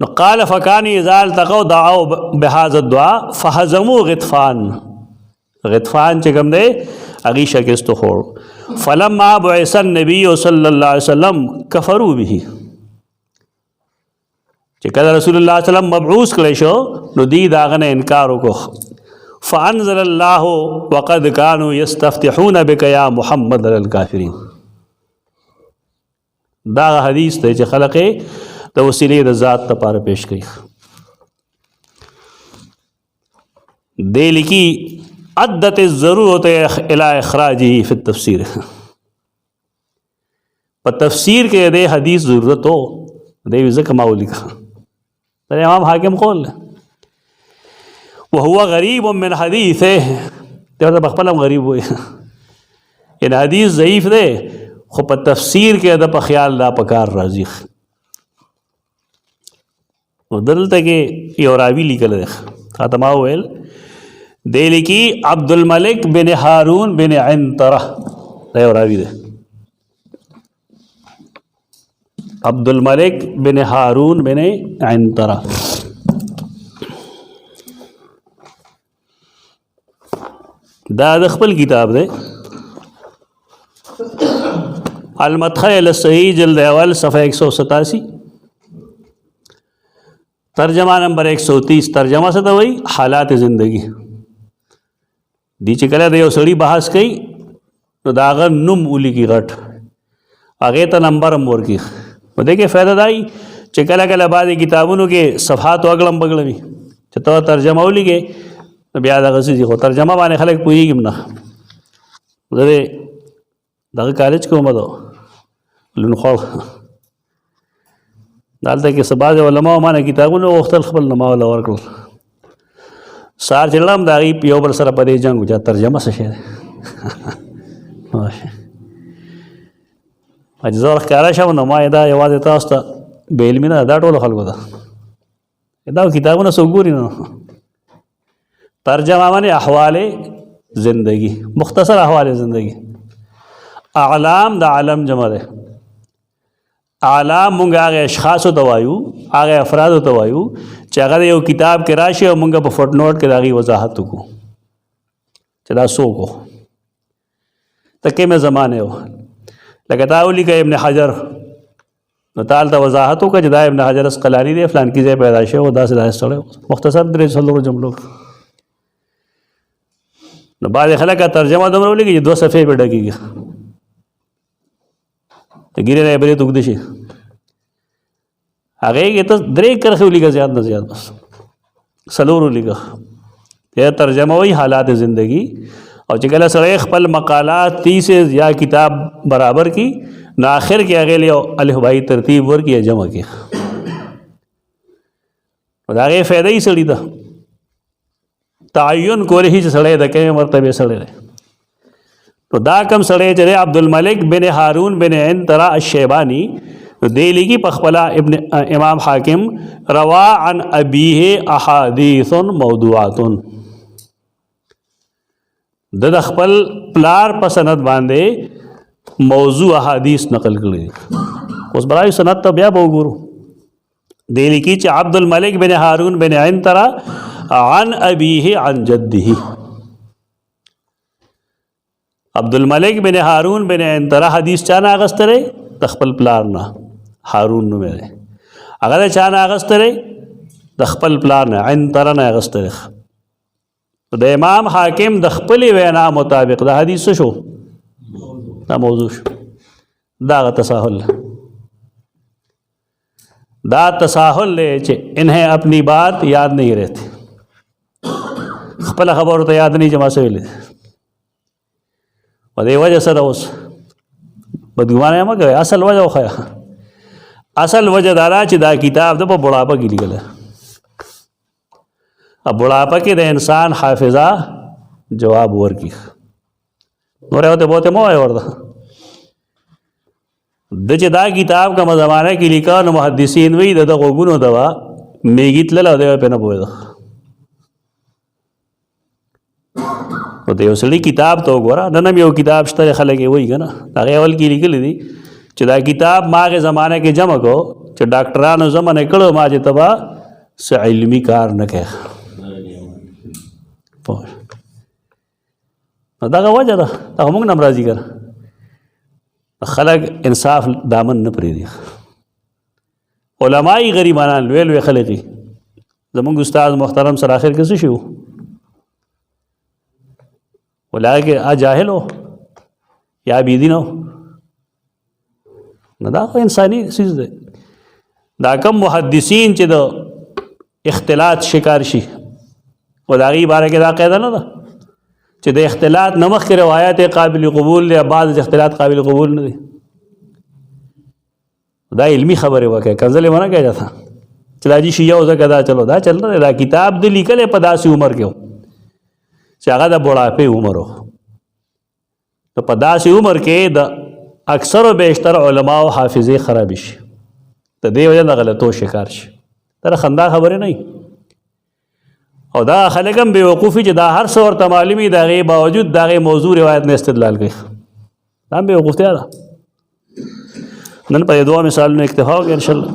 نو قال فکان اذا التقوا دعوا بهذا الدعاء فهزموا غطفان. غطفان چې کوم دی هغې شکست وخوړ. فلما بعث النبي صلی الله علیه وسلم کفروا به. چې کله رسول الله صلی الله علیه وسلم مبعوث کړی شو نو دوی د هغه نه انکار وکړ. فانزل الله وقد كانوا يستفتحون بك يا محمد على الكافرين. دا حدیث دی چې خلق د وسیلې د ذات لپاره پیش کړي. دی لیکي عدت الضرورت الى اخراجه في التفسير. په تفسیر کې د حدیث ضرورت ہو دی ځکه ما ولیکه. دا امام حاکم قول وهو غریب من حدیثه، ته بخپل هم غریب وي ان حدیث ضعیف دی خو په تفسیر کې د په خیال دا پکار راځي. دلته کې یو راوی لیکل دی خاتمه ویل دی لیکي عبد الملک بن هارون بن عنتره، دا یو راوی دی عبد الملک بن هارون بن عنتره. دا د خپل کتاب دی المدخل الى الصحیح جلد اول صفحه 187 ترجمہ نمبر 130. ترجمہ څه ته وایي؟ حالات زندگی. دی چې کله د یو سړي بحث کوي نو د هغه نوم ولیکي غټ، هغې ته نمبر هم ورکړي. په دې کې فایده دا وي چې کله کله بعضې کتابونو کې صفحات اګړم بګړم وي چې ته ترجمه ولیکې نو بیا دغه څه دي، خو ترجمه باندې خلک پوهېږي هم نه. زه د دغه کالج کې وم د لونخوړ دلته کې څه بعضې علماو ما نه کتابونه وغوښتل، خپل نه ما وله ورکړل. سهار چې لاړم د هغې یو بل سره په دې جنګ و چې ترجمه څه شی دی. چې زه ورښکاره شم نو ما دا یوازې تاسو ته بې علمي نه دا ټولو خلکو ته دا کتابونه څوک ګوري نه. ترجمه معنی احوال زندگی، مختصر احوال زندگی. اعلام د عالم جمع ده. اعلام مونږ هغه اشخاصو ته وایو، هغه افرادو ته وایو چې هغه یو کتاب کې راشي او مونږ په فوټ نوټ کې د هغې وضاحت وکړو چې دا څوک و، د کومې زمانې و. لکه تا ولیکه ابن حجر نو تا هلته وضاحت وکړه چې دا ابن حجر اسقلاني دی، فلانکي ځای پیدا شوی و، داسې داسې سړی و. مختصر درې څلورو جملو نو بعض خلک ترجمه دومره ولیکي چې 2 صفحې په ډکېږي ته ګیرې نه بری توګد شي هغه کې ته 3 کرښې ولیکه زیات نه زیات بس سلور ولیکه یا ترجمه وی حالات زندگی او چې کله سره خپل مقالات 30 یا کتاب برابر کی نو آخر کې هغه له الفبای ترتیب ورکی جمع کی دا غي فائدہ یې سړی دا تعین کوله چې سړی د کومه مرتبه سړی دی نو دا کم سړی چې عبدالملک بن هارون بن عنترہ الشیبانی دیلی کی پخپلا ابن امام حاکم روا عن ابیه احادیث موضوعات د خپل پلار په سند باندې موضوع احادیث نقل کړي اوس برای سند ته بیا وګورو دیلی کی چې عبدالملک بن هارون بن عنترہ عن ابیه عن جده عبدالملک بن هارون بن عنترہ حدیث چانه اغستره تخپل پلار نه هارون نو مې هغه چانه اغستره تخپل پلار نه عنترہ نه اغستره د امام حاکم د خپل وینا مطابق د حدیث شو دا موضوع شو دا تساهل ہے چې انہیں اپنی بات یاد نہیں رہتی خپل خبر ته یاد نہیں جمع سویلې په دې وجه سره اوس بدګمانه ما کوي اصل وجه خو اصل وجه دا چې دا کتاب د په بڑاپا کې لیکل اب بڑاپا کې د انسان حافظه جواب ورکی نور ہوتے بہت مو ہے وردا د چې دا کتاب کوم زمانہ کې لیکل محدثین وی د غوګونو دوا میګیت لاله دی په نه پوهه او د یو سړي کتاب ته وګوره نن یو کتاب شته خلک وایي کنه هغه اول کې لیکل دي چې دا کتاب ماغه زمانہ کې جمع کو چې ډاکټرانو زمانه کړو ما چې تبا س علمي کار نه کوي دا وجه ده هغه موږ ناراضي کړ خلق انصاف دامن نه پریږدي علماء غریبانان لوی خلقي زمونږ استاد محترم سره اخر کې څه شو ولکه جاهل ہو یا بيدین ہو نه دا انساني چیز ده دا کم محدثین چې د اختلاط شکار شي ولغي باره کې دا قاعده نه ده چې د اختلاط نمخ کې روایت قابل قبول یا بعض اختلاط قابل قبول نه دي دا علمی خبره وکړه کنزله ونه کېږي تا چلا جی شیعه او زکه دا چلو دا چل نه دا کتاب د لیکل په داسې عمر کې چې هغه د بوډاپې عمر وو ته په داسې عمر کې د اکثر او بیشتر علما او حافظه خراب شي ته دی وجه نه غلطو شکار شي تر خندا خبره نه او دا خلکم بے وقوفی چې دا هر څو ورته معلومي دا غي باوجود دا غي موضوع روایت نه استدلال کوي دا بے وقوفتیا ده نن په دوه مثالونو اکتفا وکړو ان شاء الله